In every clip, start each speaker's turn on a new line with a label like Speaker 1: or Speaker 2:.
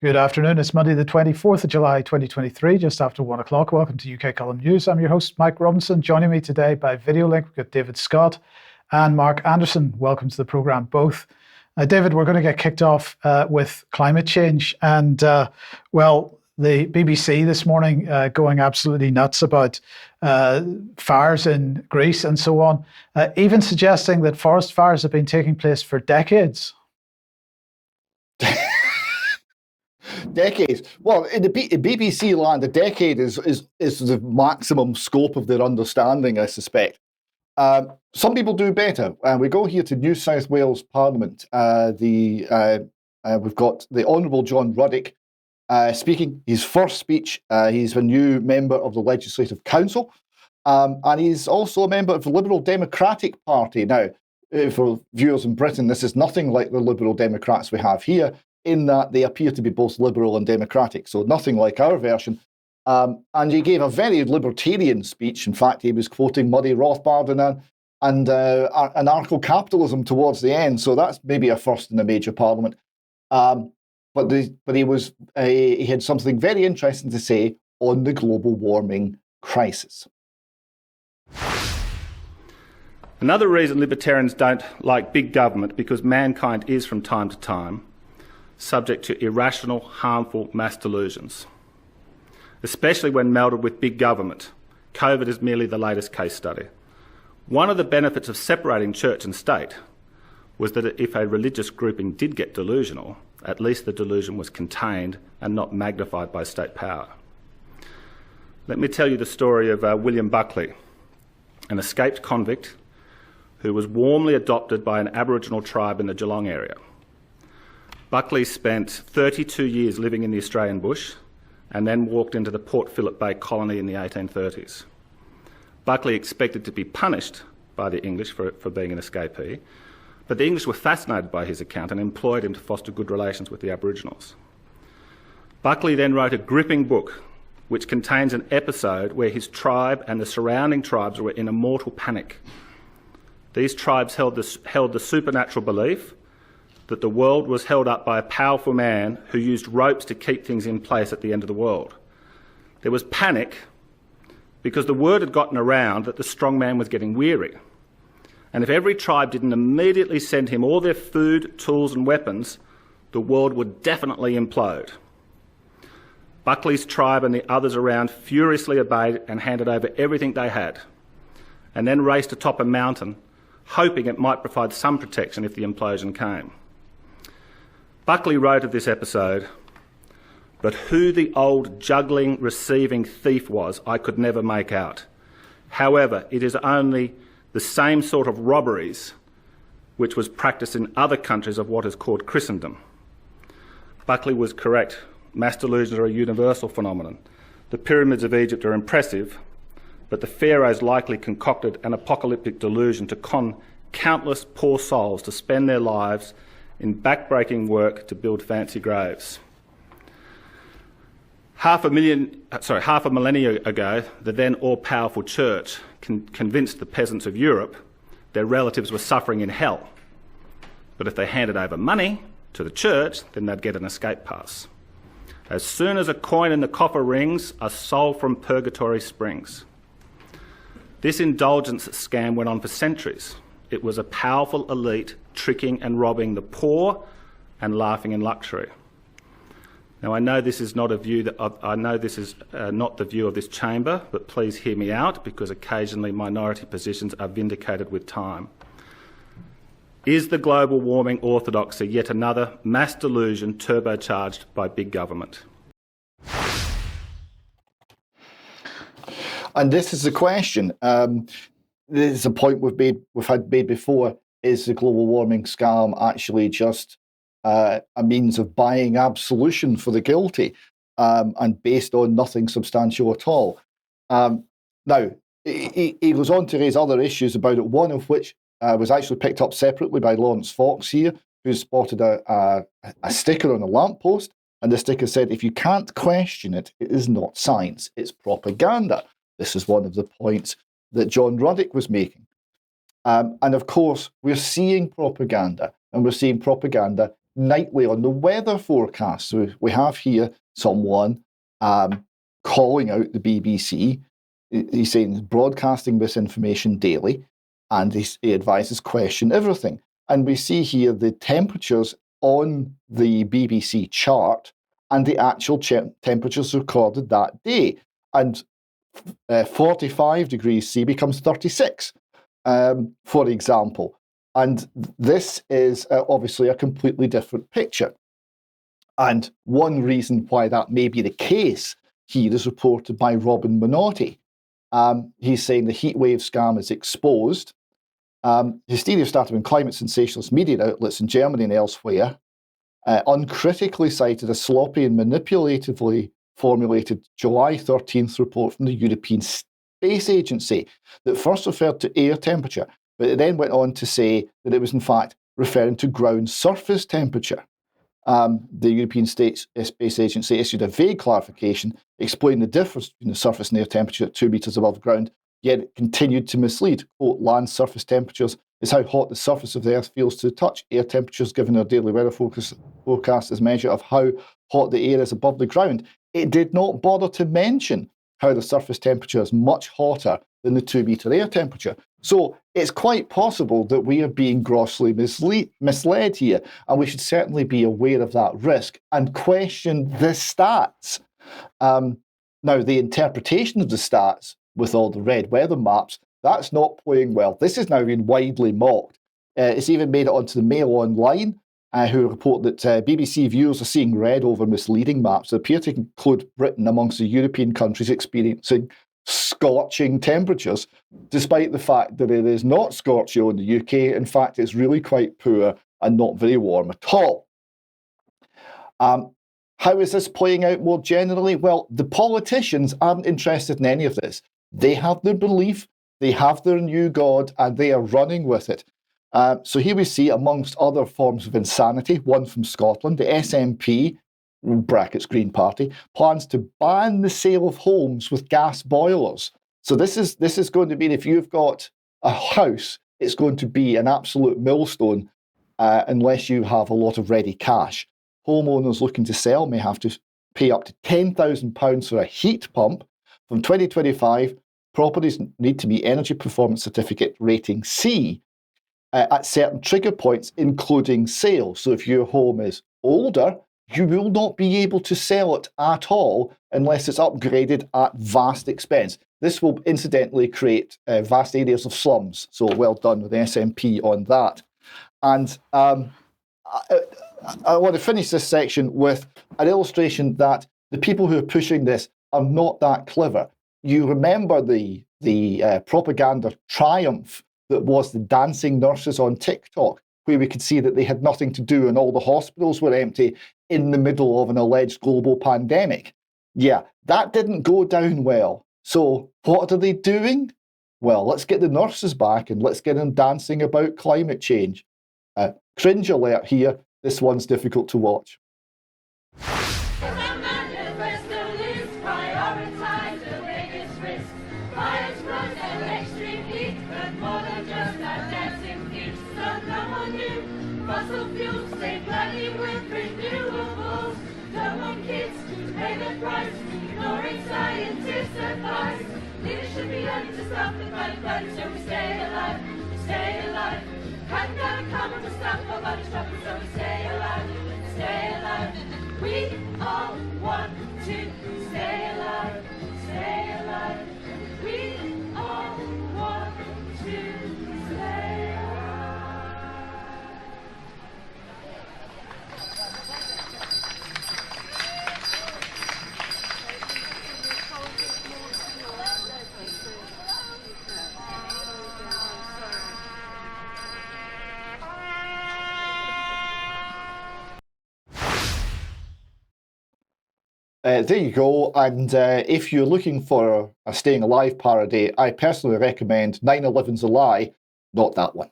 Speaker 1: Good afternoon. It's Monday, the 24th of July, 2023, just after 1 o'clock. Welcome to UK Column News. I'm your host, Mike Robinson. Joining me today by video link, we've got David Scott and Mark Anderson. Welcome to the programme, both. David, we're going to get kicked off with climate change. And, well, the BBC this morning going absolutely nuts about fires in Greece and so on, even suggesting that forest fires have been taking place for decades.
Speaker 2: Decades. Well, in the BBC land, a decade is the maximum scope of their understanding, I suspect. Some people do better. We go here to New South Wales Parliament. We've got the Honourable John Ruddick speaking his first speech. He's a new member of the Legislative Council, and he's also a member of the Liberal Democratic Party. Now, for viewers in Britain, this is nothing like the Liberal Democrats we have here, in that they appear to be both liberal and democratic, so nothing like our version. And he gave a very libertarian speech. In fact, he was quoting Murray Rothbard and anarcho-capitalism towards the end, so that's maybe a first in a major parliament. But he had something very interesting to say on the global warming crisis.
Speaker 3: Another reason libertarians don't like big government, because mankind is from time to time subject to irrational, harmful mass delusions, especially when melded with big government. COVID is merely the latest case study. One of the benefits of separating church and state was that if a religious grouping did get delusional, at least the delusion was contained and not magnified by state power. Let me tell you the story of William Buckley, an escaped convict who was warmly adopted by an Aboriginal tribe in the Geelong area. Buckley spent 32 years living in the Australian bush and then walked into the Port Phillip Bay colony in the 1830s. Buckley expected to be punished by the English for being an escapee, but the English were fascinated by his account and employed him to foster good relations with the Aboriginals. Buckley then wrote a gripping book which contains an episode where his tribe and the surrounding tribes were in a mortal panic. These tribes held the supernatural belief that the world was held up by a powerful man who used ropes to keep things in place at the end of the world. There was panic because the word had gotten around that the strong man was getting weary. And if every tribe didn't immediately send him all their food, tools and weapons, the world would definitely implode. Buckley's tribe and the others around furiously obeyed and handed over everything they had, and then raced atop a mountain, hoping it might provide some protection if the implosion came. Buckley wrote of this episode, "But who the old juggling, receiving thief was, I could never make out. However, it is only the same sort of robberies which was practised in other countries of what is called Christendom." Buckley was correct. Mass delusions are a universal phenomenon. The pyramids of Egypt are impressive, but the pharaohs likely concocted an apocalyptic delusion to con countless poor souls to spend their lives in backbreaking work to build fancy graves. Half a millennia ago, the then all-powerful church convinced the peasants of Europe their relatives were suffering in hell. But if they handed over money to the church, then they'd get an escape pass. As soon as a coin in the coffer rings, a soul from purgatory springs. This indulgence scam went on for centuries. It was a powerful elite tricking and robbing the poor and laughing in luxury. Now, I know this is not the view of this chamber, but please hear me out, because occasionally minority positions are vindicated with time. Is the global warming orthodoxy yet another mass delusion turbocharged by big government?
Speaker 2: And this is the question. This is a point we've had made before. Is the global warming scam actually just a means of buying absolution for the guilty, and based on nothing substantial at all? Now, he goes on to raise other issues about it, one of which was actually picked up separately by Lawrence Fox here, who spotted a sticker on a lamppost, and the sticker said, "If you can't question it, it is not science, it's propaganda." This is one of the points that John Ruddick was making. And of course, we're seeing propaganda, and we're seeing propaganda nightly on the weather forecast. So we have here someone calling out the BBC. He's saying broadcasting misinformation daily, and he advises question everything. And we see here the temperatures on the BBC chart and the actual temperatures recorded that day. And 45 degrees C becomes 36, for example. And this is obviously a completely different picture. And one reason why that may be the case here is reported by Robin Minotti. He's saying the heatwave scam is exposed. Hysteria started when climate sensationalist media outlets in Germany and elsewhere uncritically cited a sloppy and manipulatively formulated July 13th report from the European Space Agency that first referred to air temperature, but it then went on to say that it was in fact referring to ground surface temperature. The European Space Agency issued a vague clarification explaining the difference between the surface and air temperature at 2 meters above ground, yet it continued to mislead. Quote, land surface temperatures is how hot the surface of the Earth feels to the touch. Air temperatures, given our daily weather forecast, is a measure of how hot the air is above the ground. It did not bother to mention how the surface temperature is much hotter than the 2 meter air temperature. So it's quite possible that we are being grossly misled here, and we should certainly be aware of that risk and question the stats. Now, the interpretation of the stats with all the red weather maps, that's not playing well. This has now been widely mocked. It's even made it onto the Mail Online, who report that BBC viewers are seeing red over misleading maps that appear to include Britain amongst the European countries experiencing scorching temperatures, despite the fact that it is not Scorchio in the UK. In fact, it's really quite poor and not very warm at all. How is this playing out more generally? Well, the politicians aren't interested in any of this. They have their belief, they have their new God, and they are running with it. So here we see, amongst other forms of insanity, one from Scotland, the SNP, brackets Green Party, plans to ban the sale of homes with gas boilers. So this is going to mean if you've got a house, it's going to be an absolute millstone unless you have a lot of ready cash. Homeowners looking to sell may have to pay up to £10,000 for a heat pump. From 2025, properties need to meet Energy Performance Certificate rating C at certain trigger points, including sale. So if your home is older, you will not be able to sell it at all unless it's upgraded at vast expense. This will incidentally create vast areas of slums. So well done with the SNP on that. And I want to finish this section with an illustration that the people who are pushing this are not that clever. You remember the propaganda triumph that was the dancing nurses on TikTok, where we could see that they had nothing to do and all the hospitals were empty in the middle of an alleged global pandemic. Yeah, that didn't go down well. So what are they doing? Well, let's get the nurses back and let's get them dancing about climate change. Cringe alert here. This one's difficult to watch.
Speaker 4: Fossil fuels, save planning with renewables. Come on, kids, pay the price. Ignoring scientists' advice. Leaders should be ready to stop the fight, so we stay alive, stay alive. Hadn't got a common to stop nobody's trouble, so we stay alive, stay alive. We all want to stay alive, stay alive. We all want to stay alive.
Speaker 2: There you go. And if you're looking for a Staying Alive parody, I personally recommend 9/11's a Lie, not that one.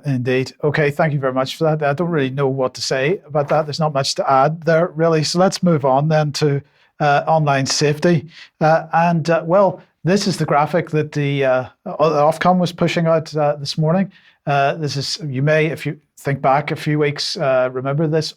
Speaker 1: Indeed. Okay, thank you very much for that. I don't really know what to say about that. There's not much to add there, really. So let's move on then to online safety. Well, This is the graphic that the Ofcom was pushing out this morning. This is, you may, if you think back a few weeks, remember this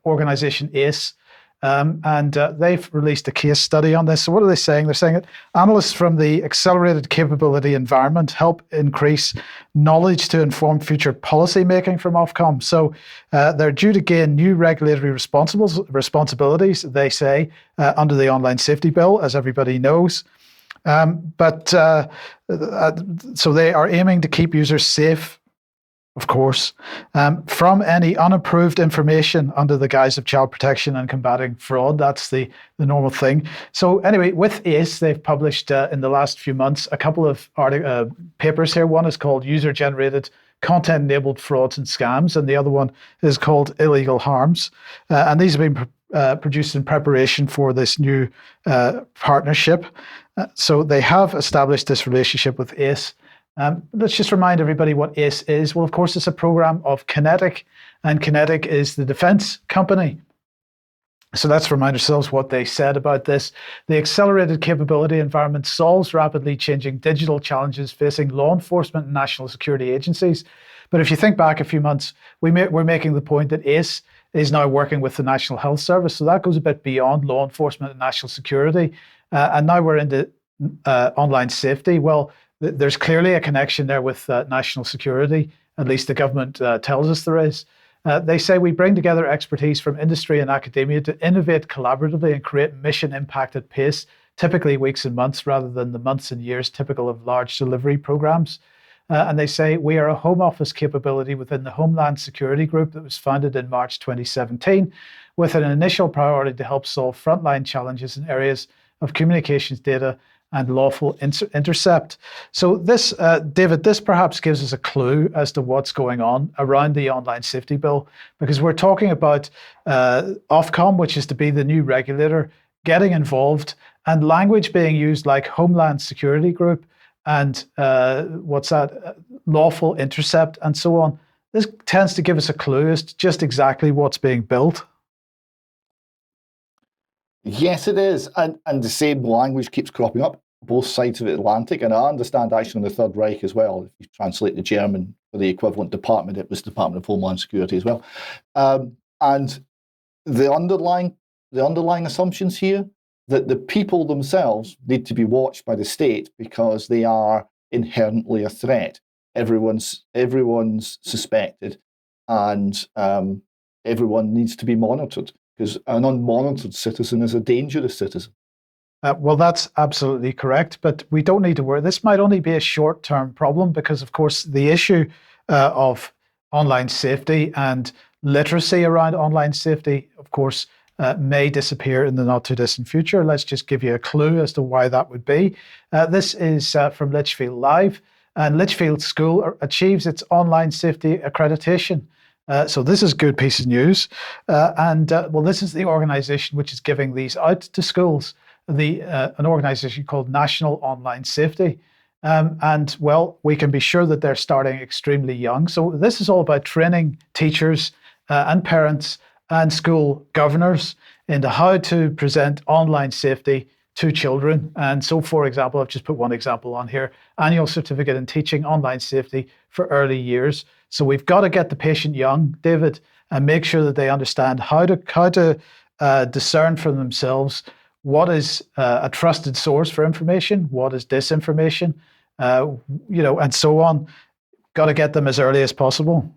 Speaker 1: organization ACE, and they've released a case study on this. So what are they saying? They're saying that analysts from the Accelerated Capability Environment help increase knowledge to inform future policy making from Ofcom. So they're due to gain new regulatory responsibilities, they say, under the Online Safety Bill, as everybody knows. So they are aiming to keep users safe, of course, from any unapproved information under the guise of child protection and combating fraud. That's the normal thing. So anyway, with ACE, they've published in the last few months a couple of papers here. One is called User-Generated Content-Enabled Frauds and Scams, and the other one is called Illegal Harms. And these have been produced in preparation for this new partnership. So they have established this relationship with ACE. Let's just remind everybody what ACE is. Well, of course, it's a program of Kinetic, and Kinetic is the defense company. So let's remind ourselves what they said about this. The Accelerated Capability Environment solves rapidly changing digital challenges facing law enforcement and national security agencies. But if you think back a few months, we're making the point that ACE is now working with the National Health Service. So that goes a bit beyond law enforcement and national security. And now we're into online safety. Well, there's clearly a connection there with national security. At least the government tells us there is. They say we bring together expertise from industry and academia to innovate collaboratively and create mission impact at pace, typically weeks and months rather than the months and years typical of large delivery programs. And they say we are a home office capability within the Homeland Security Group that was founded in March 2017 with an initial priority to help solve frontline challenges in areas of communications data and lawful intercept. So this, David, this perhaps gives us a clue as to what's going on around the Online Safety Bill, because we're talking about Ofcom, which is to be the new regulator, getting involved, and language being used like Homeland Security Group and lawful intercept and so on. This tends to give us a clue as to just exactly what's being built.
Speaker 2: Yes, it is. And the same language keeps cropping up, both sides of the Atlantic. And I understand actually in the Third Reich as well, if you translate the German for the equivalent department, it was Department of Homeland Security as well. And the underlying assumptions here, that the people themselves need to be watched by the state because they are inherently a threat. Everyone's suspected, and everyone needs to be monitored, because an unmonitored citizen is a dangerous citizen.
Speaker 1: Well, that's absolutely correct, but we don't need to worry. This might only be a short-term problem because, of course, the issue of online safety and literacy around online safety, of course, may disappear in the not-too-distant future. Let's just give you a clue as to why that would be. This is from Lichfield Live, and Lichfield School achieves its online safety accreditation. So this is a good piece of news. Well, this is the organisation which is giving these out to schools, an organisation called National Online Safety. Well, we can be sure that they're starting extremely young. So this is all about training teachers and parents and school governors into how to present online safety to children. And so, for example, I've just put one example on here, annual certificate in teaching online safety for early years. So we've got to get the patient young, David, and make sure that they understand how to discern for themselves what is a trusted source for information, what is disinformation, and so on. Got to get them as early as possible.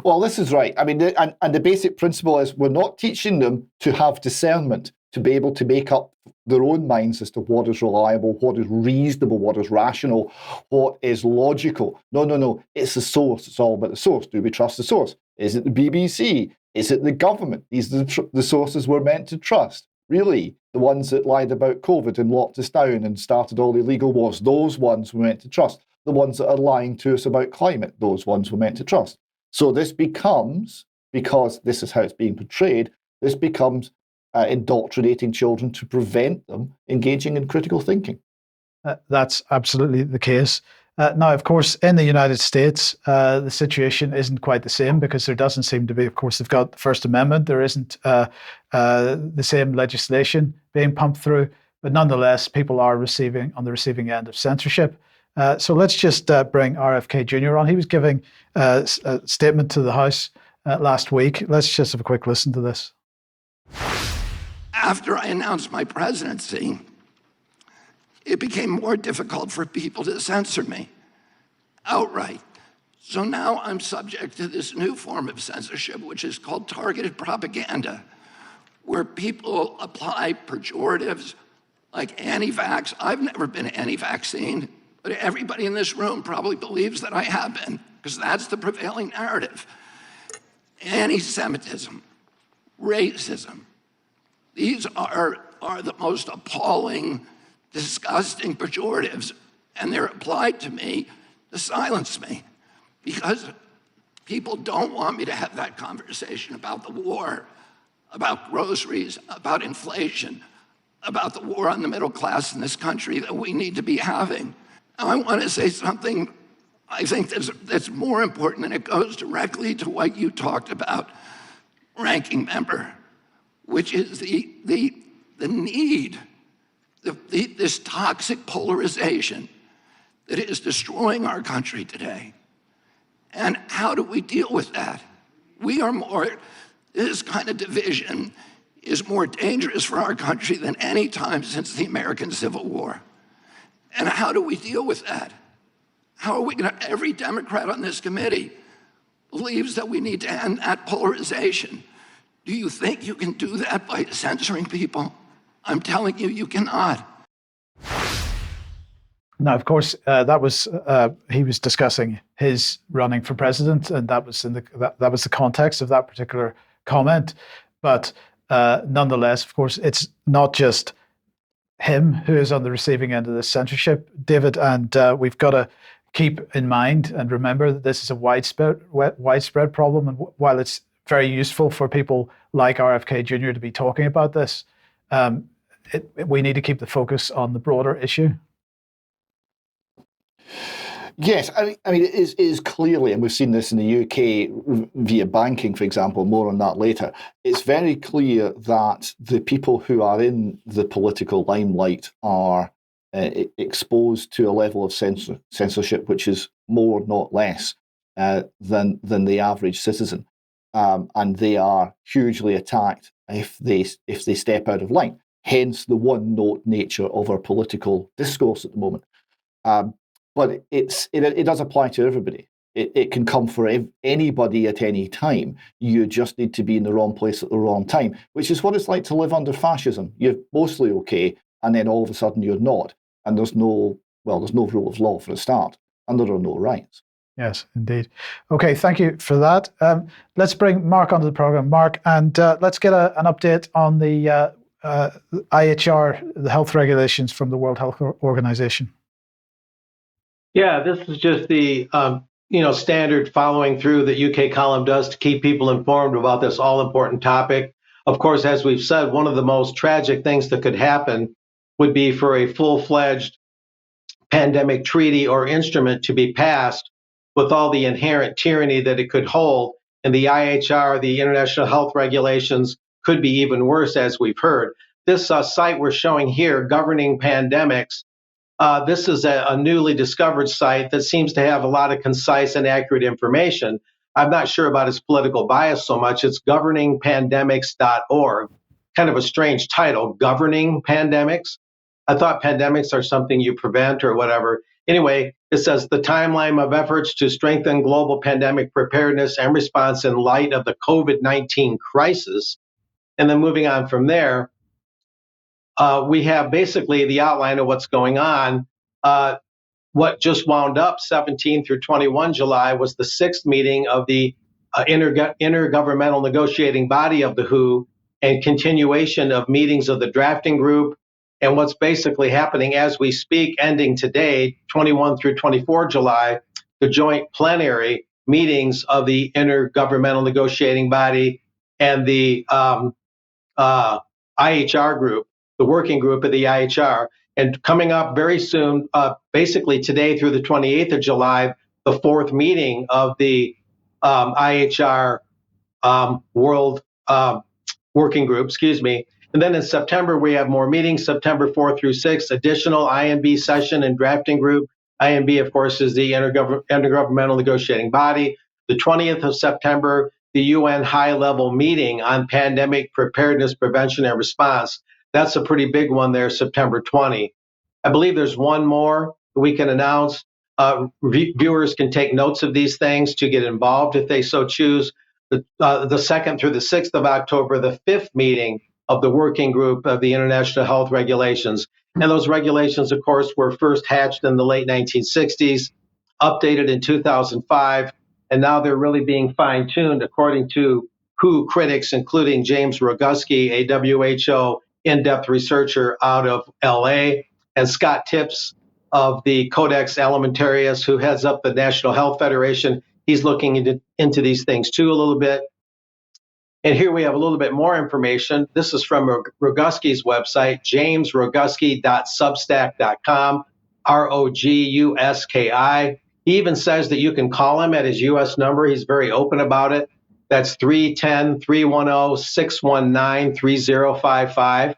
Speaker 2: Well, this is right. I mean, and the basic principle is we're not teaching them to have discernment, to be able to make up their own minds as to what is reliable, what is reasonable, what is rational, what is logical. No. It's the source. It's all about the source. Do we trust the source? Is it the BBC? Is it the government? These are the sources we're meant to trust. Really, the ones that lied about COVID and locked us down and started all the illegal wars, those ones we're meant to trust. The ones that are lying to us about climate, those ones we're meant to trust. So this becomes, because this is how it's being portrayed, this becomes indoctrinating children to prevent them engaging in critical thinking.
Speaker 1: That's absolutely the case. Now, of course, in the United States, the situation isn't quite the same because there doesn't seem to be, of course, they've got the First Amendment. There isn't the same legislation being pumped through. but nonetheless, people are on the receiving end of censorship. So let's just bring RFK Jr. on. He was giving a statement to the House last week. Let's just have a quick listen to this.
Speaker 5: After I announced my presidency, it became more difficult for people to censor me outright. So now I'm subject to this new form of censorship, which is called targeted propaganda, where people apply pejoratives like anti-vax. I've never been anti-vaccine, but everybody in this room probably believes that I have been, because that's the prevailing narrative. Anti-Semitism, racism, these are the most appalling, disgusting pejoratives, and they're applied to me to silence me, because people don't want me to have that conversation about the war, about groceries, about inflation, about the war on the middle class in this country that we need to be having. Now, I want to say something I think that's more important, and it goes directly to what you talked about, ranking member, which is the need, this toxic polarization that is destroying our country today. And how do we deal with that? This kind of division is more dangerous for our country than any time since the American Civil War. And how do we deal with that? How are we every Democrat on this committee believes that we need to end that polarization. Do you think you can do that by censoring people? I'm telling you, you cannot.
Speaker 1: Now, of course, that was he was discussing his running for president, and that was that was the context of that particular comment. But nonetheless, of course, it's not just him who is on the receiving end of this censorship, David, and we've got to keep in mind and remember that this is a widespread problem. And while it's very useful for people like RFK Jr. to be talking about this, we need to keep the focus on the broader issue.
Speaker 2: Yes, I mean, it is clearly, and we've seen this in the UK via banking, for example, more on that later. It's very clear that the people who are in the political limelight are exposed to a level of censorship which is more, not less, than the average citizen, and they are hugely attacked if they step out of line. Hence, the one-note nature of our political discourse at the moment. But it does apply to everybody. It can come for anybody at any time. You just need to be in the wrong place at the wrong time, which is what it's like to live under fascism. You're mostly okay, and then all of a sudden you're not. And there's no rule of law for a start, and there are no rights.
Speaker 1: Yes, indeed. Okay, thank you for that. Let's bring Mark onto the program. Mark, and let's get an update on the IHR, the health regulations from the World Health Organization.
Speaker 6: Yeah, this is just the standard following through that UK column does to keep people informed about this all-important topic. Of course, as we've said, one of the most tragic things that could happen would be for a full-fledged pandemic treaty or instrument to be passed with all the inherent tyranny that it could hold. And the IHR, the International Health Regulations, could be even worse, as we've heard. This site we're showing here, Governing Pandemics, this is a newly discovered site that seems to have a lot of concise and accurate information. I'm not sure about its political bias so much. It's governingpandemics.org. Kind of a strange title, Governing Pandemics. I thought pandemics are something you prevent or whatever. Anyway, it says the timeline of efforts to strengthen global pandemic preparedness and response in light of the COVID-19 crisis. And then moving on from there, we have basically the outline of what's going on. What just wound up 17 through 21 July was the 6th meeting of the intergovernmental negotiating body of the WHO and continuation of meetings of the drafting group. And what's basically happening as we speak, ending today, 21 through 24 July, the joint plenary meetings of the intergovernmental negotiating body and the IHR group, the working group of the IHR. And coming up very soon, basically today through the 28th of July, the 4th meeting of the IHR World Working Group, And then in September, we have more meetings, September 4 through 6, additional INB session and drafting group. INB, of course, is the intergovernmental negotiating body. The 20th of September, the UN high-level meeting on pandemic preparedness, prevention, and response. That's a pretty big one there, September 20. I believe there's one more we can announce. Viewers can take notes of these things to get involved if they so choose. The 2nd through the 6th of October, the 5th meeting of the working group of the International Health Regulations. And those regulations, of course, were first hatched in the late 1960s, updated in 2005, and now they're really being fine-tuned according to WHO critics, including James Roguski, a WHO in-depth researcher out of LA, and Scott Tipps of the Codex Alimentarius, who heads up the National Health Federation. He's looking into these things too a little bit. And here we have a little bit more information. This is from Roguski's website, jamesroguski.substack.com, Roguski. He even says that you can call him at his U.S. number. He's very open about it. That's 310-310-619-3055.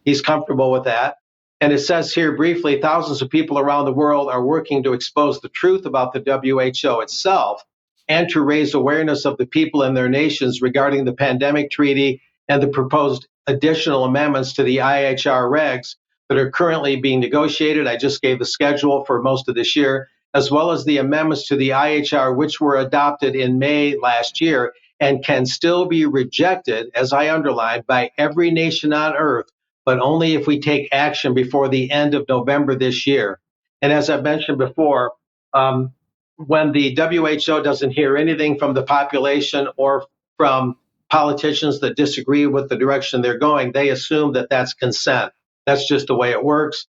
Speaker 6: He's comfortable with that. And it says here briefly, thousands of people around the world are working to expose the truth about the WHO itself and to raise awareness of the people in their nations regarding the pandemic treaty and the proposed additional amendments to the IHR regs that are currently being negotiated. I just gave the schedule for most of this year, as well as the amendments to the IHR, which were adopted in May last year and can still be rejected, as I underlined, by every nation on earth, but only if we take action before the end of November this year. And as I mentioned before, when the WHO doesn't hear anything from the population or from politicians that disagree with the direction they're going, they assume that that's consent. That's just the way it works.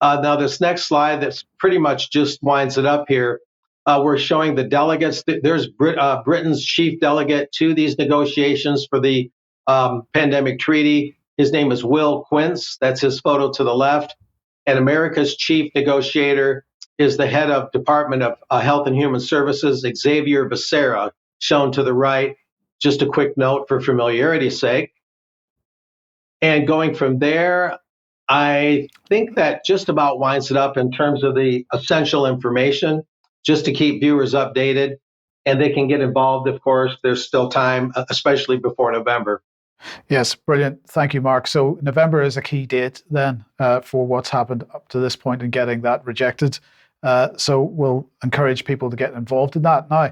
Speaker 6: Now, this next slide that's pretty much just winds it up here. We're showing the delegates. There's Britain's chief delegate to these negotiations for the pandemic treaty. His name is Will Quince. That's his photo to the left. And America's chief negotiator is the head of Department of Health and Human Services, Xavier Becerra, shown to the right. Just a quick note for familiarity's sake. And going from there, I think that just about winds it up in terms of the essential information, just to keep viewers updated. And they can get involved, of course. There's still time, especially before November.
Speaker 1: Yes, brilliant. Thank you, Mark. So November is a key date then for what's happened up to this point in getting that rejected. So we'll encourage people to get involved in that. Now,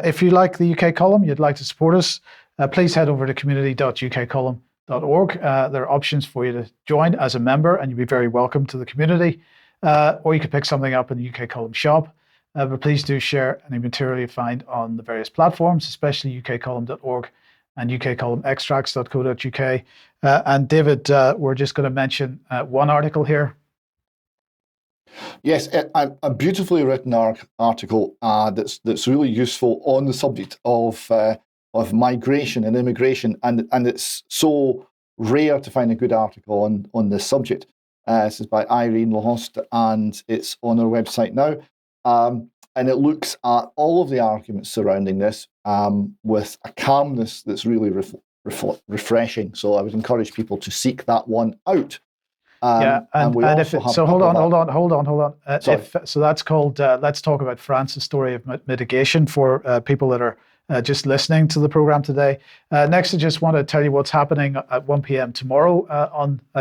Speaker 1: if you like the UK column, you'd like to support us, please head over to community.ukcolumn.org. There are options for you to join as a member, and you'll be very welcome to the community. Or you could pick something up in the UK column shop. But please do share any material you find on the various platforms, especially ukcolumn.org and ukcolumnextracts.co.uk. And David, we're just going to mention one article here.
Speaker 2: Yes, a beautifully written article that's really useful on the subject of migration and immigration, and it's so rare to find a good article on this subject. This is by Irene Lahost, and it's on our website now. And it looks at all of the arguments surrounding this with a calmness that's really refreshing. So I would encourage people to seek that one out.
Speaker 1: And if it, so hold on. So that's called Let's Talk About France, a story of mitigation for people that are just listening to the program today. Next, I just want to tell you what's happening at 1 p.m. tomorrow at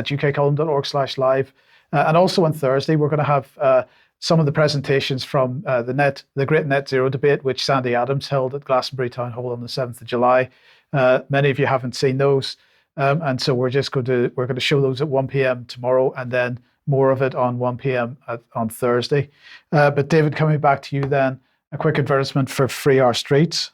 Speaker 1: ukcolumn.org/live. And also on Thursday, we're going to have some of the presentations from the Great Net Zero debate, which Sandy Adams held at Glastonbury Town Hall on the 7th of July. Many of you haven't seen those. And so we're going to show those at 1 p.m. tomorrow, and then more of it on 1 p.m. on Thursday. But David, coming back to you then, a quick advertisement for Free Our Streets.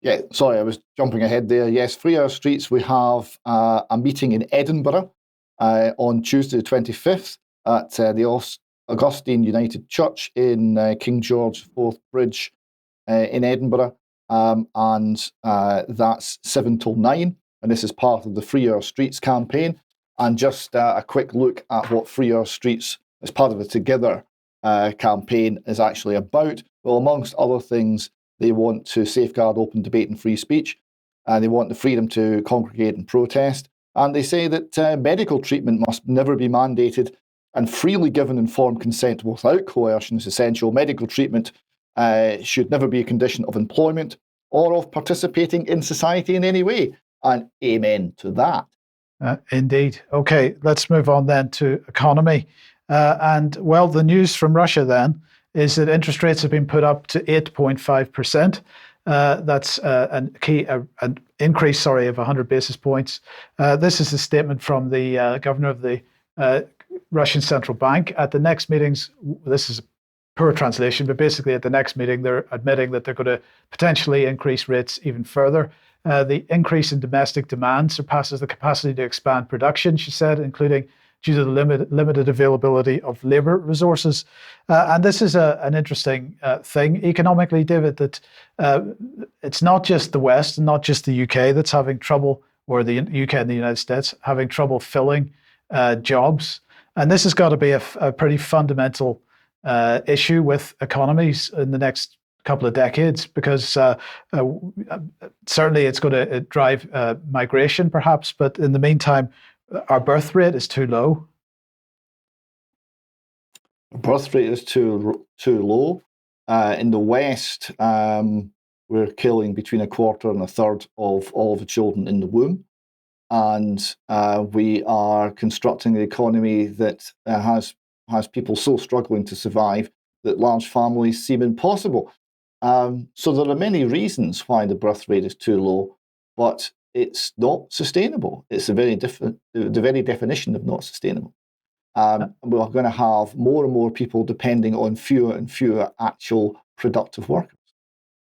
Speaker 2: Yeah, sorry, I was jumping ahead there. Yes, Free Our Streets, we have a meeting in Edinburgh on Tuesday the 25th at the Augustine United Church in King George IV Bridge in Edinburgh. And that's 7 till 9. And this is part of the Free Our Streets campaign. And just a quick look at what Free Our Streets, as part of the Together campaign, is actually about. Well, amongst other things, they want to safeguard open debate and free speech. They want the freedom to congregate and protest. And they say that medical treatment must never be mandated and freely given informed consent without coercion is essential. Medical treatment should never be a condition of employment or of participating in society in any way. And amen to that.
Speaker 1: Indeed. Okay, let's move on then to economy. And well, the news from Russia then is that interest rates have been put up to 8.5%. That's an increase, of 100 basis points. This is a statement from the governor of the Russian Central Bank. At the next meetings, this is a poor translation, but basically at the next meeting, they're admitting that they're going to potentially increase rates even further. The increase in domestic demand surpasses the capacity to expand production, she said, including due to the limited availability of labor resources. And this is an interesting thing economically, David, that it's not just the West and not just the UK that's having trouble, or the UK and the United States having trouble filling jobs. And this has got to be a pretty fundamental issue with economies in the next couple of decades, because certainly it's going to drive migration perhaps, but in the meantime, our birth rate is too low.
Speaker 2: Birth rate is too low. In the West, we're killing between a quarter and a third of all the children in the womb. And we are constructing an economy that has people so struggling to survive that large families seem impossible. So there are many reasons why the birth rate is too low, but it's not sustainable. It's the very definition of not sustainable. We're going to have more and more people depending on fewer and fewer actual productive workers.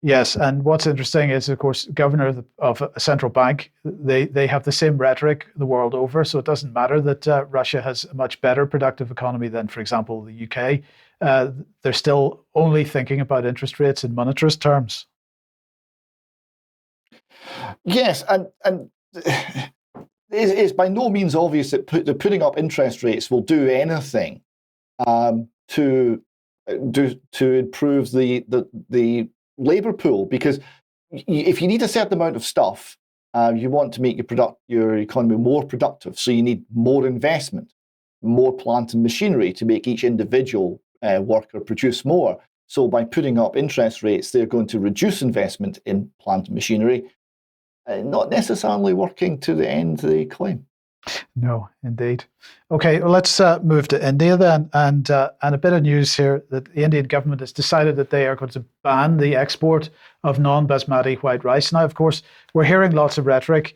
Speaker 1: Yes, and what's interesting is, of course, governor of a central bank, they have the same rhetoric the world over, so it doesn't matter that Russia has a much better productive economy than, for example, the UK. They're still only thinking about interest rates in monetarist terms.
Speaker 2: Yes, and it's by no means obvious that putting up interest rates will do anything to improve the labour pool, because if you need a certain amount of stuff, you want to make your economy more productive. So you need more investment, more plant and machinery to make each individual worker produce more. So by putting up interest rates, they're going to reduce investment in plant and machinery, not necessarily working to the end they claim.
Speaker 1: No, indeed. Okay, well, let's move to India then, and a bit of news here that the Indian government has decided that they are going to ban the export of non-basmati white rice. Now, of course, we're hearing lots of rhetoric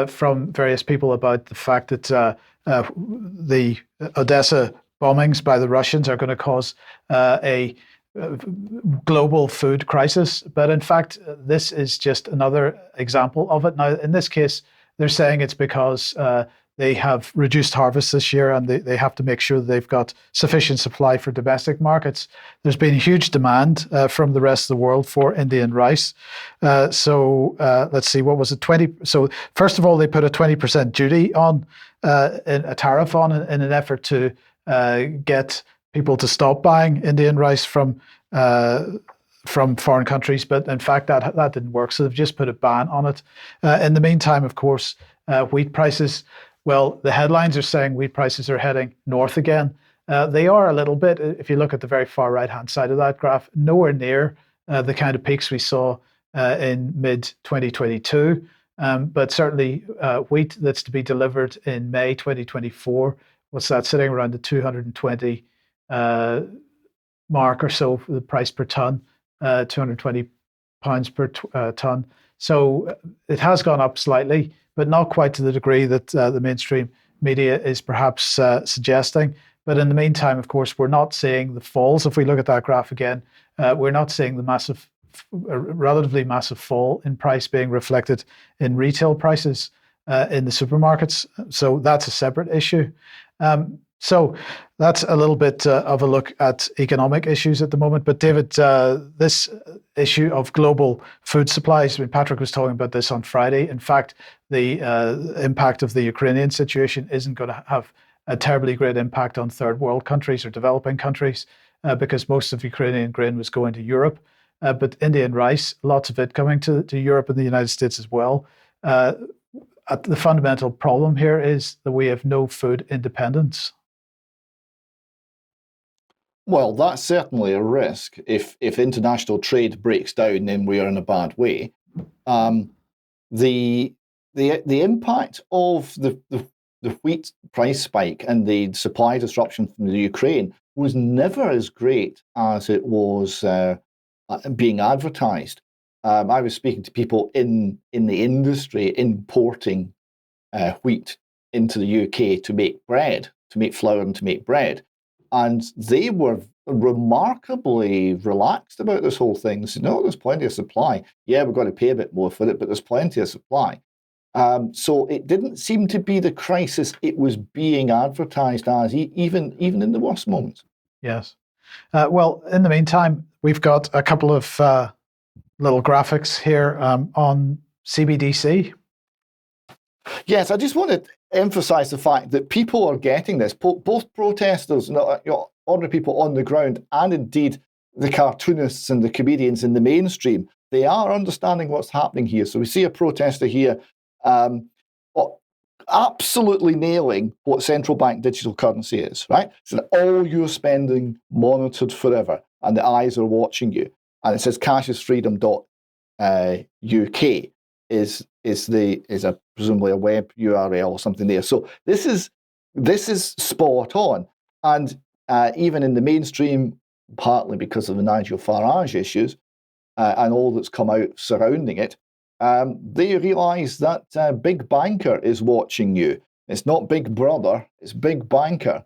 Speaker 1: from various people about the fact that the Odessa bombings by the Russians are going to cause a global food crisis. But in fact, this is just another example of it. Now, in this case, they're saying it's because they have reduced harvests this year and they have to make sure that they've got sufficient supply for domestic markets. There's been huge demand from the rest of the world for Indian rice. So let's see, what was it? So first of all, they put a 20% duty on, a tariff on, in an effort to get people to stop buying Indian rice from foreign countries, but in fact that didn't work. So they've just put a ban on it. In the meantime, of course, wheat prices. Well, the headlines are saying wheat prices are heading north again. They are a little bit, if you look at the very far right-hand side of that graph, nowhere near the kind of peaks we saw in mid-2022. But certainly wheat that's to be delivered in May 2024, what's that, sitting around the 220 mark or so for the price per tonne, 220 pounds per tonne. So it has gone up slightly, but not quite to the degree that the mainstream media is perhaps suggesting. But in the meantime, of course, we're not seeing the falls. If we look at that graph again, we're not seeing the relatively massive fall in price being reflected in retail prices in the supermarkets. So that's a separate issue. So that's a little bit of a look at economic issues at the moment. But David, this issue of global food supplies, I mean, Patrick was talking about this on Friday. In fact, the impact of the Ukrainian situation isn't going to have a terribly great impact on third world countries or developing countries because most of Ukrainian grain was going to Europe. But Indian rice, lots of it coming to Europe and the United States as well. the fundamental problem here is that we have no food independence.
Speaker 2: Well, that's certainly a risk. If international trade breaks down, then we are in a bad way. The impact of the wheat price spike and the supply disruption from the Ukraine was never as great as it was being advertised. I was speaking to people in the industry importing wheat into the UK to make bread, to make flour and to make bread. And they were remarkably relaxed about this whole thing. They said, no, there's plenty of supply. Yeah, we've got to pay a bit more for it, but there's plenty of supply. So it didn't seem to be the crisis it was being advertised as, even in the worst moments.
Speaker 1: Yes. Well, in the meantime, we've got a couple of little graphics here on CBDC.
Speaker 2: Yes, I just want to emphasize the fact that people are getting this, both protesters, ordinary people on the ground, and indeed the cartoonists and the comedians in the mainstream. They are understanding what's happening here. So we see a protester here absolutely nailing what central bank digital currency is, right? So all your spending monitored forever, and the eyes are watching you. And it says cashesfreedom.uk is presumably a web URL or something there. So this is spot on. And even in the mainstream, partly because of the Nigel Farage issues and all that's come out surrounding it, they realise that Big Banker is watching you. It's not Big Brother, it's Big Banker.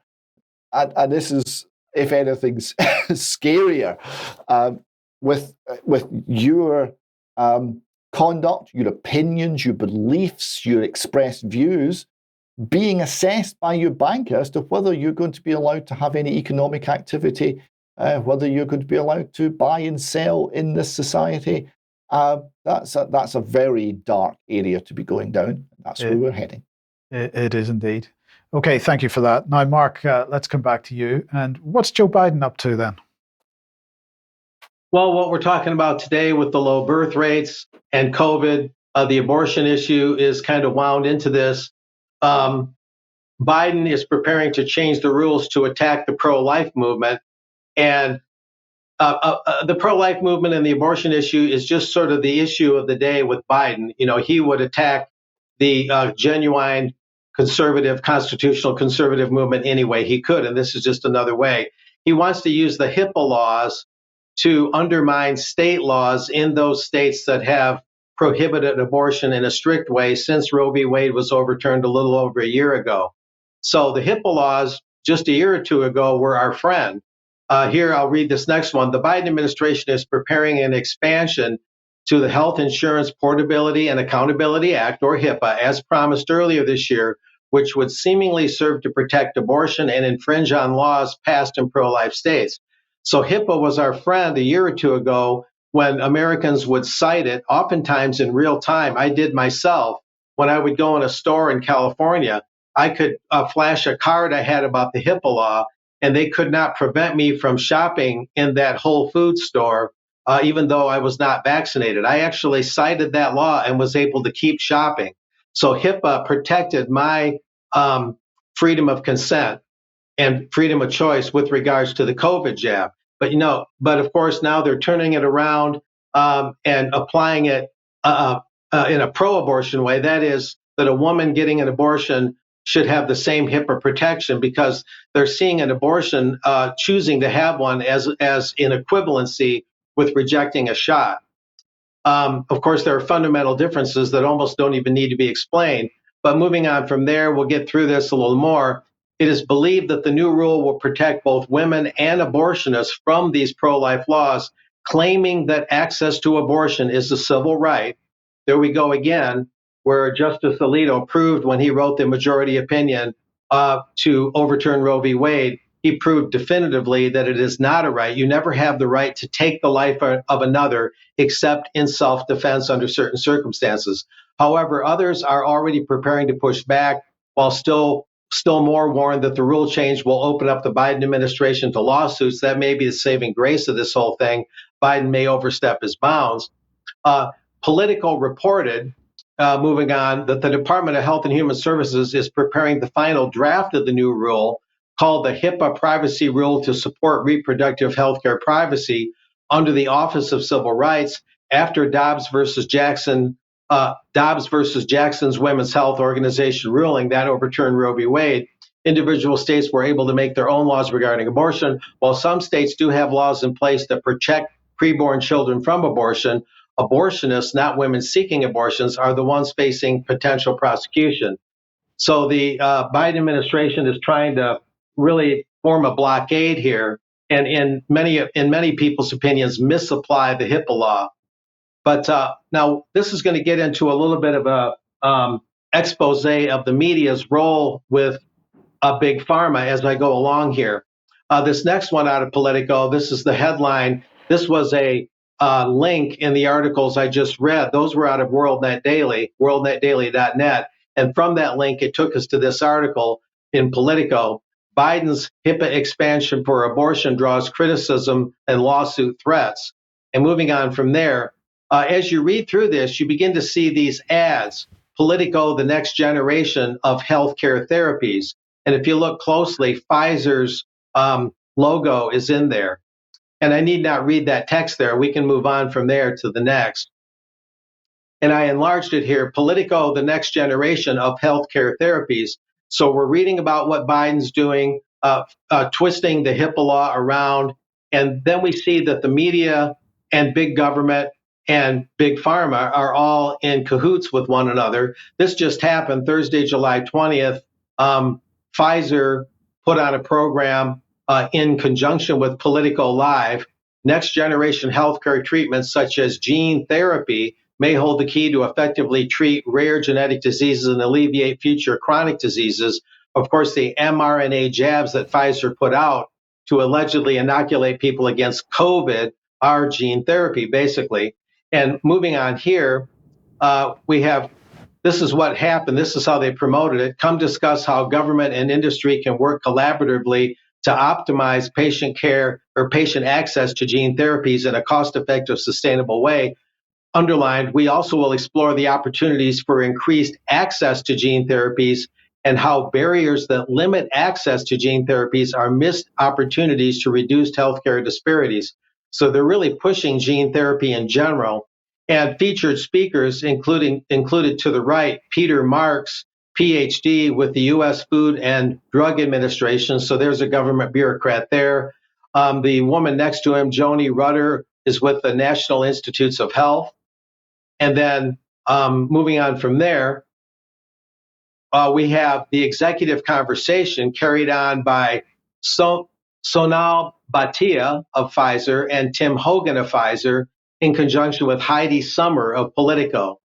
Speaker 2: And this is, if anything's scarier, with your conduct, your opinions, your beliefs, your expressed views being assessed by your banker as to whether you're going to be allowed to have any economic activity, whether you're going to be allowed to buy and sell in this society. That's a very dark area to be going down. That's where we're heading.
Speaker 1: It is indeed. Okay, thank you for that. Now, Mark, let's come back to you. And what's Joe Biden up to then?
Speaker 6: Well, what we're talking about today with the low birth rates and COVID, the abortion issue is kind of wound into this. Biden is preparing to change the rules to attack the pro-life movement. And the pro-life movement and the abortion issue is just sort of the issue of the day with Biden. You know, he would attack the genuine conservative, constitutional conservative movement any way he could. And this is just another way. He wants to use the HIPAA laws to undermine state laws in those states that have prohibited abortion in a strict way since Roe v. Wade was overturned a little over a year ago. So the HIPAA laws just a year or two ago were our friend. Here, I'll read this next one. The Biden administration is preparing an expansion to the Health Insurance Portability and Accountability Act, or HIPAA, as promised earlier this year, which would seemingly serve to protect abortion and infringe on laws passed in pro-life states. So HIPAA was our friend a year or two ago when Americans would cite it, oftentimes in real time. I did myself. When I would go in a store in California, I could flash a card I had about the HIPAA law, and they could not prevent me from shopping in that Whole Foods store, even though I was not vaccinated. I actually cited that law and was able to keep shopping. So HIPAA protected my freedom of consent and freedom of choice with regards to the COVID jab. But of course, now they're turning it around and applying it in a pro-abortion way. That is, that a woman getting an abortion should have the same HIPAA protection because they're seeing an abortion, choosing to have one as in equivalency with rejecting a shot. Of course, there are fundamental differences that almost don't even need to be explained. But moving on from there, we'll get through this a little more. It is believed that the new rule will protect both women and abortionists from these pro-life laws, claiming that access to abortion is a civil right. There we go again, where Justice Alito proved when he wrote the majority opinion to overturn Roe v. Wade, he proved definitively that it is not a right. You never have the right to take the life of another except in self-defense under certain circumstances. However, others are already preparing to push back, while still more warned that the rule change will open up the Biden administration to lawsuits. That may be the saving grace of this whole thing. Biden may overstep his bounds. Politico reported moving on, that the Department of Health and Human Services is preparing the final draft of the new rule called the HIPAA Privacy Rule to support reproductive health care privacy under the Office of Civil Rights after Dobbs versus Jackson's Women's Health Organization ruling that overturned Roe v. Wade. Individual states were able to make their own laws regarding abortion. While some states do have laws in place that protect preborn children from abortion, abortionists, not women seeking abortions, are the ones facing potential prosecution. So the Biden administration is trying to really form a blockade here, and in many people's opinions, misapply the HIPAA law. But now this is going to get into a little bit of a expose of the media's role with big pharma as I go along here. This next one out of Politico, this is the headline. This was a link in the articles I just read. Those were out of WorldNet Daily, worldnetdaily.net. And from that link, it took us to this article in Politico. Biden's HIPAA expansion for abortion draws criticism and lawsuit threats. And moving on from there, as you read through this, you begin to see these ads, Politico, the next generation of healthcare therapies. And if you look closely, Pfizer's logo is in there. And I need not read that text there. We can move on from there to the next. And I enlarged it here, Politico, the next generation of healthcare therapies. So we're reading about what Biden's doing, twisting the HIPAA law around. And then we see that the media and big government and big pharma are all in cahoots with one another. This just happened Thursday, July 20th. Pfizer put on a program in conjunction with Politico Live. Next generation healthcare treatments such as gene therapy may hold the key to effectively treat rare genetic diseases and alleviate future chronic diseases. Of course, the mRNA jabs that Pfizer put out to allegedly inoculate people against COVID are gene therapy, basically. And moving on here, we have, this is what happened. This is how they promoted it. Come discuss how government and industry can work collaboratively to optimize patient care or patient access to gene therapies in a cost-effective, sustainable way. Underlined, we also will explore the opportunities for increased access to gene therapies and how barriers that limit access to gene therapies are missed opportunities to reduce healthcare disparities. So they're really pushing gene therapy in general. And featured speakers included to the right, Peter Marks, PhD with the U.S. Food and Drug Administration. So there's a government bureaucrat there. The woman next to him, Joni Rutter, is with the National Institutes of Health. And then moving on from there, we have the executive conversation carried on by Sonal Bhatia of Pfizer and Tim Hogan of Pfizer in conjunction with Heidi Summer of Politico.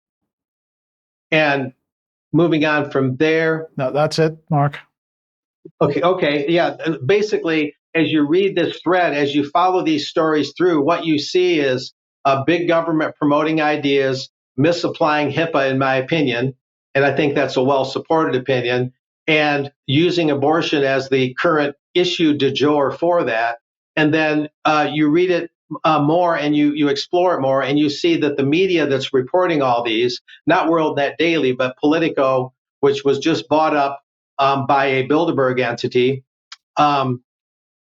Speaker 6: And moving on from there.
Speaker 1: No, that's it, Mark.
Speaker 6: Okay, yeah. Basically, as you read this thread, as you follow these stories through, what you see is big government promoting ideas, misapplying HIPAA, in my opinion, and I think that's a well-supported opinion, and using abortion as the current issue du jour for that. And then you read it more and you explore it more, and you see that the media that's reporting all these, not WorldNet Daily, but Politico, which was just bought up by a Bilderberg entity,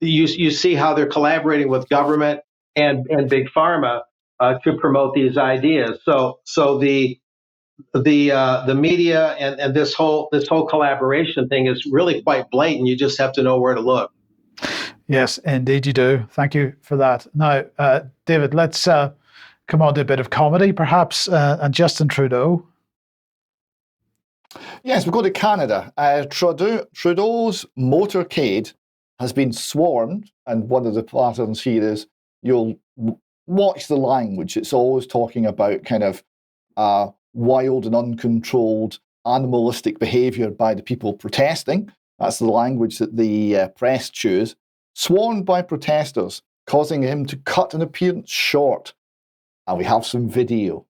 Speaker 6: you see how they're collaborating with government and big pharma to promote these ideas. So the media and this whole collaboration thing is really quite blatant. You just have to know where to look.
Speaker 1: Yes, indeed you do. Thank you for that. Now, David, let's come on to a bit of comedy, perhaps, and Justin Trudeau.
Speaker 2: Yes, we go to Canada. Trudeau's motorcade has been swarmed, and one of the patterns here is you'll watch the language. It's always talking about kind of wild and uncontrolled animalistic behavior by the people protesting. That's the language that the press choose. Swarmed by protesters, causing him to cut an appearance short. And we have some video.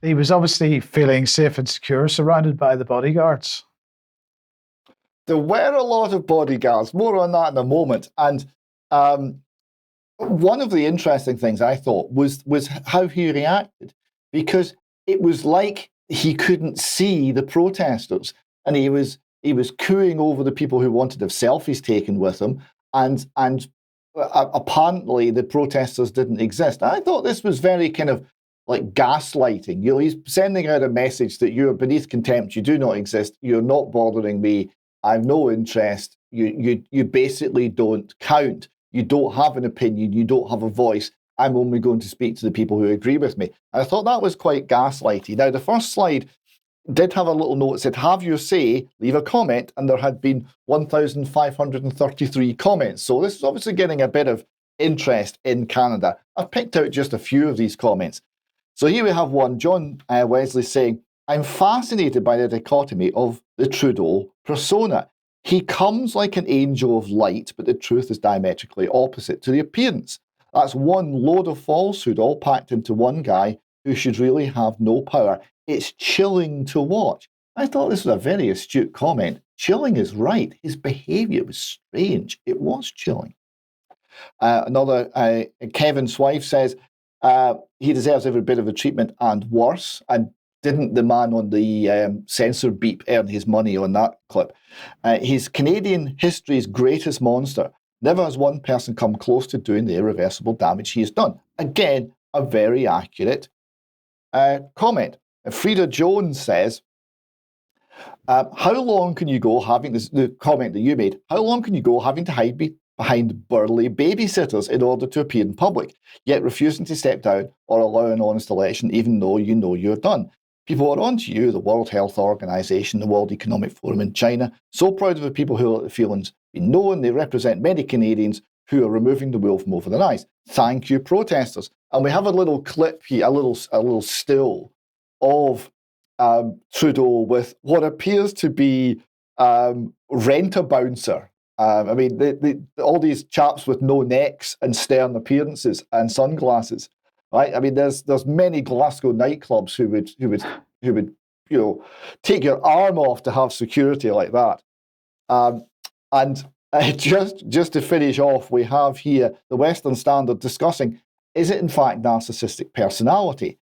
Speaker 1: He was obviously feeling safe and secure, surrounded by the bodyguards.
Speaker 2: There were a lot of bodyguards. More on that in a moment. And one of the interesting things I thought was how he reacted, because it was like he couldn't see the protesters, and he was cooing over the people who wanted to have selfies taken with him, and apparently the protesters didn't exist. I thought this was very kind of like gaslighting. He's sending out a message that you're beneath contempt, you do not exist, you're not bothering me, I have no interest, you basically don't count, you don't have an opinion, you don't have a voice, I'm only going to speak to the people who agree with me. And I thought that was quite gaslighty. Now, the first slide did have a little note that said, have your say, leave a comment, and there had been 1,533 comments. So this is obviously getting a bit of interest in Canada. I've picked out just a few of these comments. So here we have one, John Wesley saying, I'm fascinated by the dichotomy of the Trudeau persona. He comes like an angel of light, but the truth is diametrically opposite to the appearance. That's one load of falsehood all packed into one guy who should really have no power. It's chilling to watch. I thought this was a very astute comment. Chilling is right. His behaviour was strange. It was chilling. Another, Kevin Swife says, he deserves every bit of the treatment and worse. And didn't the man on the censor beep earn his money on that clip? He's Canadian history's greatest monster. Never has one person come close to doing the irreversible damage he has done. Again, a very accurate comment. Frida Jones says, how long can you go having this, the comment that you made, how long can you go having to hide behind burly babysitters in order to appear in public, yet refusing to step down or allow an honest election even though you know you're done? People are on to you, the World Health Organization, the World Economic Forum in China, so proud of the people who let the feelings be known. They represent many Canadians who are removing the wool from over their eyes. Thank you, protesters. And we have a little clip here, a little still of Trudeau with what appears to be Rent-A-Bouncer. I mean, all these chaps with no necks and stern appearances and sunglasses, right? I mean, there's many Glasgow nightclubs who would take your arm off to have security like that. And just to finish off, we have here the Western Standard discussing, is it in fact narcissistic personality?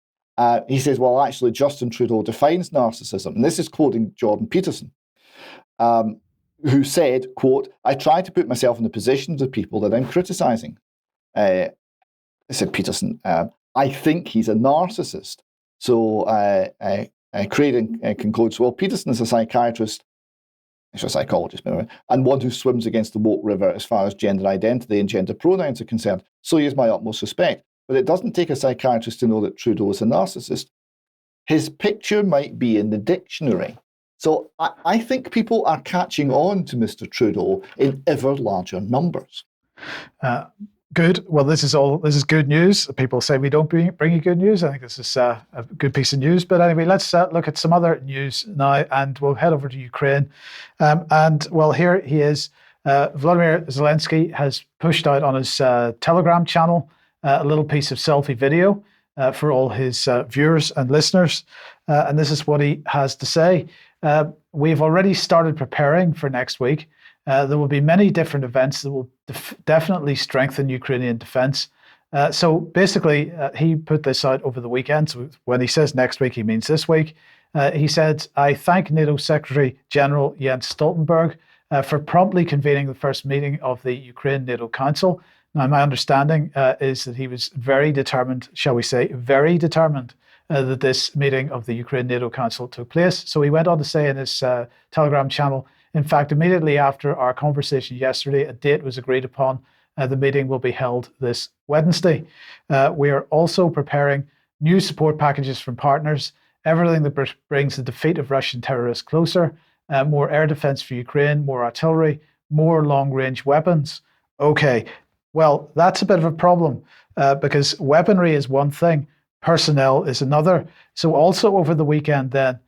Speaker 2: He says, well, actually, Justin Trudeau defines narcissism. And this is quoting Jordan Peterson, who said, quote, I try to put myself in the position of the people that I'm criticising. Said Peterson, I think he's a narcissist. So Craden concludes, well, Peterson is a psychiatrist, actually a psychologist, and one who swims against the woke river as far as gender identity and gender pronouns are concerned. So he has my utmost respect. But it doesn't take a psychiatrist to know that Trudeau is a narcissist. His picture might be in the dictionary. So I think people are catching on to Mr. Trudeau in ever larger numbers.
Speaker 1: Good. Well, this is good news. People say we don't bring you good news. I think this is a good piece of news. But anyway, let's look at some other news now, and we'll head over to Ukraine. And well, here he is. Vladimir Zelensky has pushed out on his Telegram channel a little piece of selfie video for all his viewers and listeners. And this is what he has to say. We've already started preparing for next week. There will be many different events that will definitely strengthen Ukrainian defense. So basically, he put this out over the weekend. So when he says next week, he means this week. He said, I thank NATO Secretary General Jens Stoltenberg for promptly convening the first meeting of the Ukraine NATO Council. Now, my understanding is that he was very determined, shall we say, very determined that this meeting of the Ukraine NATO Council took place. So he went on to say in his Telegram channel, in fact, immediately after our conversation yesterday, a date was agreed upon. The meeting will be held this Wednesday. We are also preparing new support packages from partners, everything that brings the defeat of Russian terrorists closer, more air defense for Ukraine, more artillery, more long-range weapons. Okay, well, that's a bit of a problem because weaponry is one thing, personnel is another. So also over the weekend then,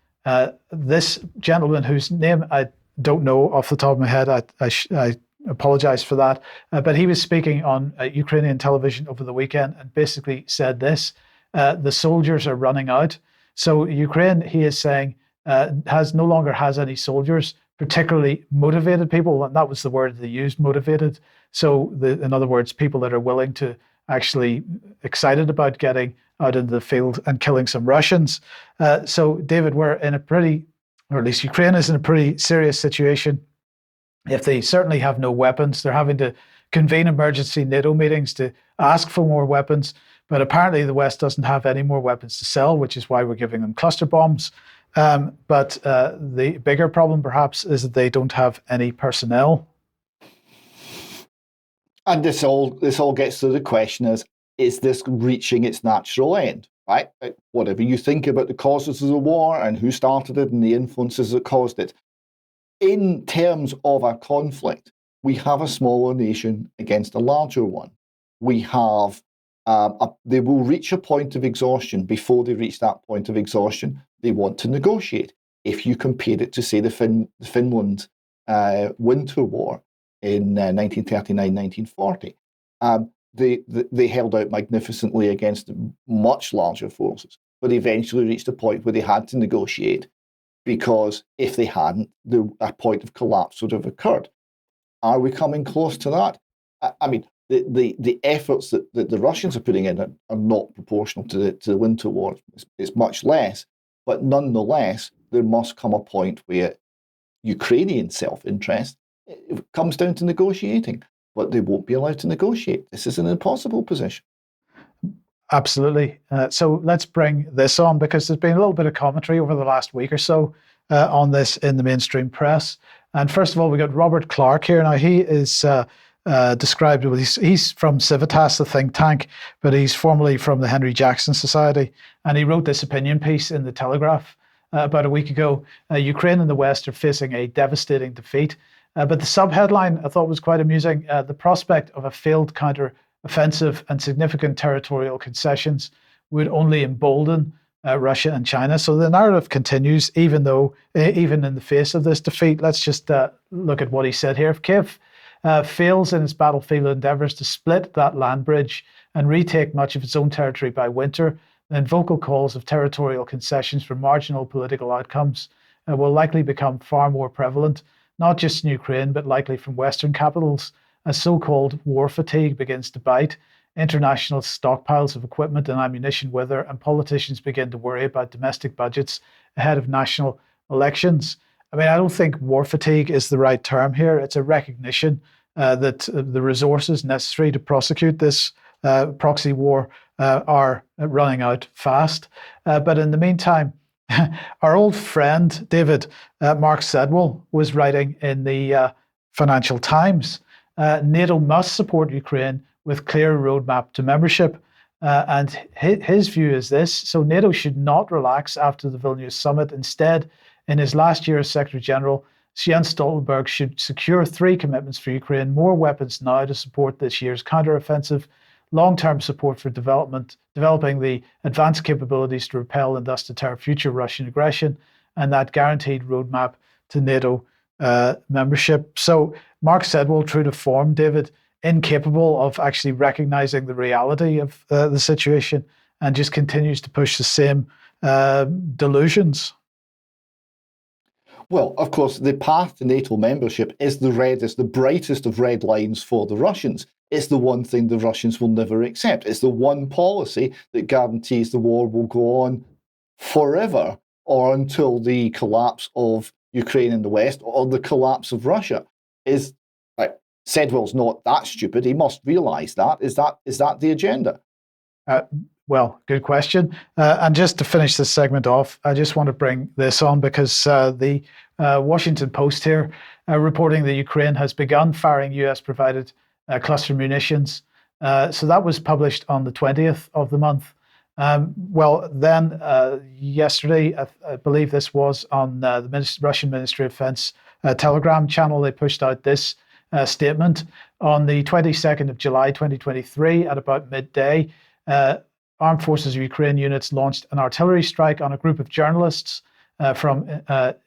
Speaker 1: this gentleman whose name I don't know off the top of my head, I apologize for that, but he was speaking on Ukrainian television over the weekend and basically said this, the soldiers are running out. So Ukraine, he is saying, no longer has any soldiers, particularly motivated people, and that was the word they used, motivated. So in other words, people that are willing to actually excited about getting out into the field and killing some Russians. So David, we're in a pretty, or at least Ukraine is in a pretty serious situation. If they certainly have no weapons, they're having to convene emergency NATO meetings to ask for more weapons. But apparently the West doesn't have any more weapons to sell, which is why we're giving them cluster bombs. But the bigger problem perhaps is that they don't have any personnel.
Speaker 2: And this all gets to the question is this reaching its natural end, right? Whatever you think about the causes of the war and who started it and the influences that caused it, in terms of a conflict, we have a smaller nation against a larger one. We have, they will reach a point of exhaustion. Before they reach that point of exhaustion, they want to negotiate. If you compare it to, say, the Finland Winter War in 1939-1940, they held out magnificently against much larger forces, but eventually reached a point where they had to negotiate, because if they hadn't, a point of collapse would have occurred. Are we coming close to that? I mean, the efforts that the Russians are putting in are not proportional to the Winter War. It's much less, but nonetheless, there must come a point where Ukrainian self-interest comes down to negotiating, but they won't be allowed to negotiate. This is an impossible position.
Speaker 1: Absolutely. So let's bring this on, because there's been a little bit of commentary over the last week or so on this in the mainstream press. And first of all, we got Robert Clark here. Now, he is described, he's from Civitas, the think tank, but he's formerly from the Henry Jackson Society. And he wrote this opinion piece in the Telegraph about a week ago. Ukraine and the West are facing a devastating defeat. But the subheadline I thought was quite amusing. The prospect of a failed counter-offensive and significant territorial concessions would only embolden Russia and China. So the narrative continues, even in the face of this defeat. Let's just look at what he said here. If Kiev fails in its battlefield endeavors to split that land bridge and retake much of its own territory by winter, then vocal calls of territorial concessions for marginal political outcomes will likely become far more prevalent, not just in Ukraine, but likely from Western capitals, as so-called war fatigue begins to bite, international stockpiles of equipment and ammunition wither, and politicians begin to worry about domestic budgets ahead of national elections. I mean, I don't think war fatigue is the right term here. It's a recognition that the resources necessary to prosecute this proxy war are running out fast. But in the meantime, our old friend, David, Mark Sedwill, was writing in the Financial Times, NATO must support Ukraine with clear roadmap to membership. And his view is this: so NATO should not relax after the Vilnius summit. Instead, in his last year as Secretary General, Jens Stoltenberg should secure 3 commitments for Ukraine: more weapons now to support this year's counteroffensive, long-term support for developing the advanced capabilities to repel and thus deter future Russian aggression, and that guaranteed roadmap to NATO membership. So Mark Sedwill, true to form, David, incapable of actually recognizing the reality of the situation, and just continues to push the same delusions.
Speaker 2: Well, of course, the path to NATO membership is the brightest of red lines for the Russians. It's the one thing the Russians will never accept. It's the one policy that guarantees the war will go on forever, or until the collapse of Ukraine in the West, or the collapse of Russia. Is like, Sedwill's not that stupid. He must realize that. Is that the agenda?
Speaker 1: Well, good question. And just to finish this segment off, I just want to bring this on because the Washington Post here reporting that Ukraine has begun firing US-provided cluster munitions. So that was published on the 20th of the month. Well, then yesterday, I believe this was on the Russian Ministry of Defense Telegram channel, they pushed out this statement. On the 22nd of July, 2023, at about midday, Armed Forces of Ukraine units launched an artillery strike on a group of journalists from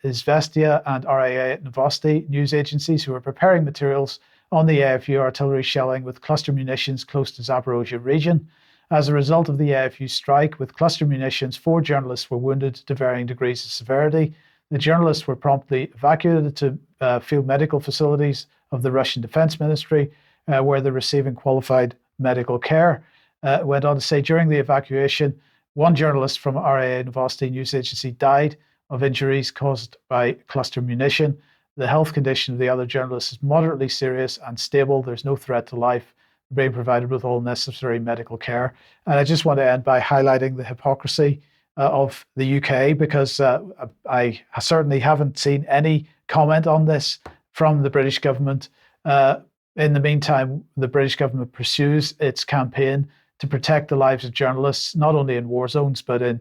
Speaker 1: Izvestia and RIA Novosti news agencies who were preparing materials on the AFU artillery shelling with cluster munitions close to Zaporozhye region. As a result of the AFU strike with cluster munitions, 4 journalists were wounded to varying degrees of severity. The journalists were promptly evacuated to field medical facilities of the Russian Defense Ministry, where they're receiving qualified medical care. Went on to say, during the evacuation, 1 journalist from RIA Novosti news agency died of injuries caused by cluster munition. The health condition of the other journalists is moderately serious and stable. There's no threat to life. They're being provided with all necessary medical care. And I just want to end by highlighting the hypocrisy of the UK, because I certainly haven't seen any comment on this from the British government. In the meantime, the British government pursues its campaign to protect the lives of journalists, not only in war zones, but in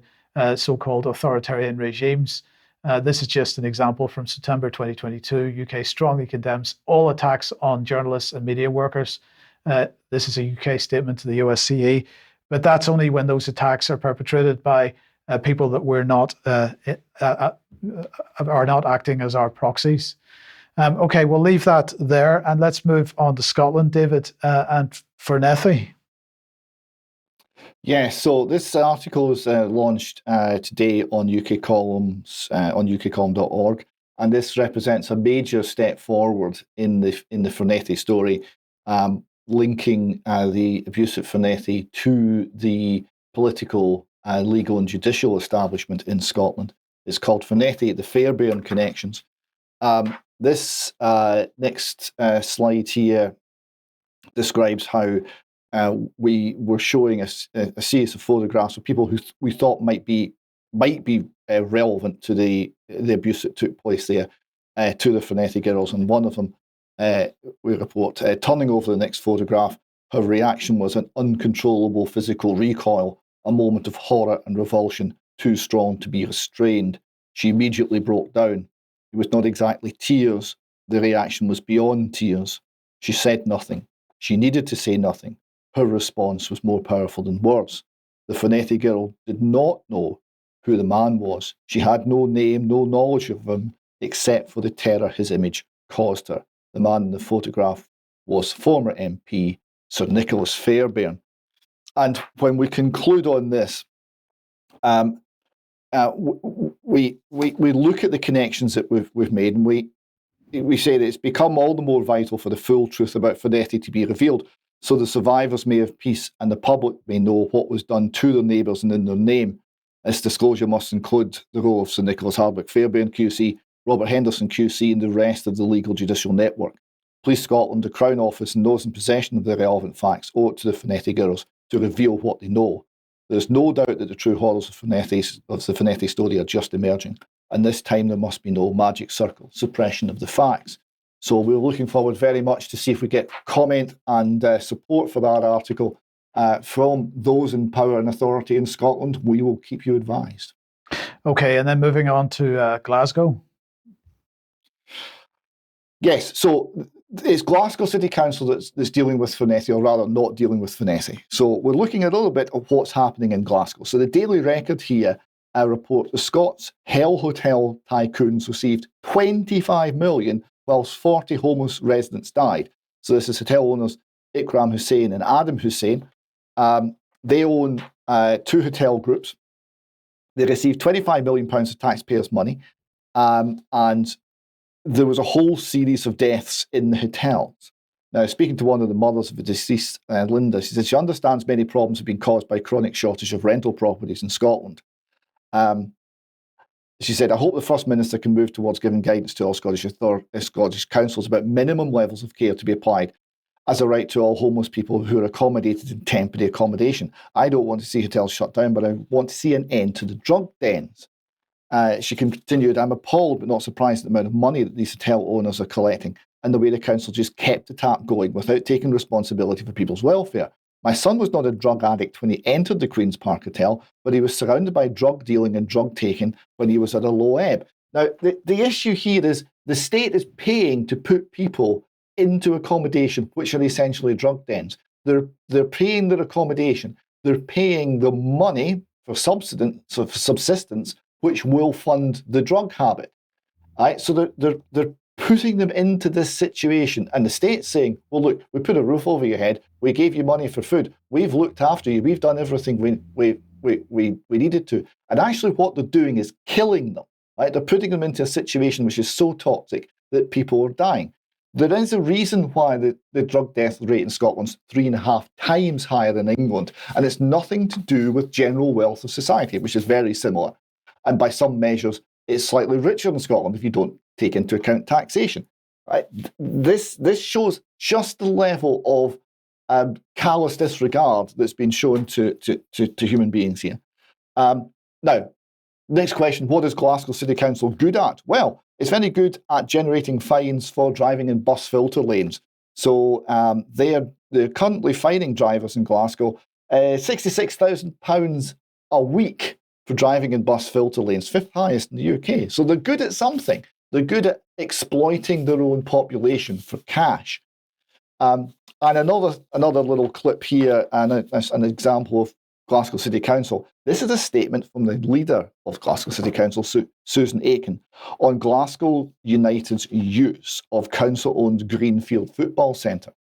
Speaker 1: so-called authoritarian regimes. This is just an example from September 2022. UK strongly condemns all attacks on journalists and media workers. This is a UK statement to the OSCE, but that's only when those attacks are perpetrated by people that are not acting as our proxies. Okay, we'll leave that there and let's move on to Scotland, David, and Fernethy.
Speaker 2: Yeah, so this article is launched today on UK Columns, on ukcolumn.org, and this represents a major step forward in the Fernethy story, linking the abuse at Fernethy to the political, legal and judicial establishment in Scotland. It's called Fernethy, the Fairbairn Connections. This next slide here describes how we were showing a series of photographs of people who we thought might be relevant to the abuse that took place there to the Fernethy girls, and one of them we report turning over the next photograph. Her reaction was an uncontrollable physical recoil, a moment of horror and revulsion too strong to be restrained. She immediately broke down. It was not exactly tears. The reaction was beyond tears. She said nothing. She needed to say nothing. Her response was more powerful than words. The Fernethy girl did not know who the man was. She had no name, no knowledge of him, except for the terror his image caused her. The man in the photograph was former MP Sir Nicholas Fairbairn. And when we conclude on this, we look at the connections that we've made, and we say that it's become all the more vital for the full truth about Fernethy to be revealed, so the survivors may have peace and the public may know what was done to their neighbours and in their name. This disclosure must include the role of Sir Nicholas Hardwick Fairbairn QC, Robert Henderson QC, and the rest of the legal judicial network. Police Scotland, the Crown Office, and those in possession of the relevant facts owe it to the Fernethy girls to reveal what they know. There is no doubt that the true horrors of the Fernethy story are just emerging, and this time there must be no magic circle, suppression of the facts. So we're looking forward very much to see if we get comment and support for that article from those in power and authority in Scotland. We will keep you advised.
Speaker 1: Okay, and then moving on to Glasgow.
Speaker 2: Yes, so it's Glasgow City Council that's dealing with Fernethy, or rather not dealing with Fernethy. So we're looking at a little bit of what's happening in Glasgow. So the Daily Record here report the Scots Hell Hotel tycoons received 25 million whilst 40 homeless residents died. So this is hotel owners Ikram Hussain and Adam Hussain. They own 2 hotel groups. They received £25 million of taxpayers' money, and there was a whole series of deaths in the hotels. Now, speaking to one of the mothers of the deceased, Linda, she said she understands many problems have been caused by chronic shortage of rental properties in Scotland. She said, I hope the First Minister can move towards giving guidance to all Scottish councils about minimum levels of care to be applied as a right to all homeless people who are accommodated in temporary accommodation. I don't want to see hotels shut down, but I want to see an end to the drug dens. She continued, I'm appalled but not surprised at the amount of money that these hotel owners are collecting and the way the council just kept the tap going without taking responsibility for people's welfare. My son was not a drug addict when he entered the Queen's Park Hotel, but he was surrounded by drug dealing and drug taking when he was at a low ebb. Now, the issue here is the state is paying to put people into accommodation, which are essentially drug dens. They're paying their accommodation. They're paying the money for subsistence, which will fund the drug habit. Right? So they're putting them into this situation, and the state's saying, well, look, we put a roof over your head, we gave you money for food, we've looked after you, we've done everything we needed to. And actually what they're doing is killing them, right? They're putting them into a situation which is so toxic that people are dying. There is a reason why the drug death rate in Scotland's 3.5 times higher than England, and it's nothing to do with general wealth of society, which is very similar. And by some measures, it's slightly richer than Scotland if you don't take into account taxation. Right? This shows just the level of callous disregard that's been shown to human beings here. Now, next question, what is Glasgow City Council good at? Well, it's very good at generating fines for driving in bus filter lanes. So they're currently fining drivers in Glasgow £66,000 a week for driving in bus filter lanes, 5th highest in the UK. So they're good at something. They're good at exploiting their own population for cash. And another little clip here, and an example of Glasgow City Council. This is a statement from the leader of Glasgow City Council, Susan Aiken, on Glasgow United's use of council-owned Greenfield Football Centre.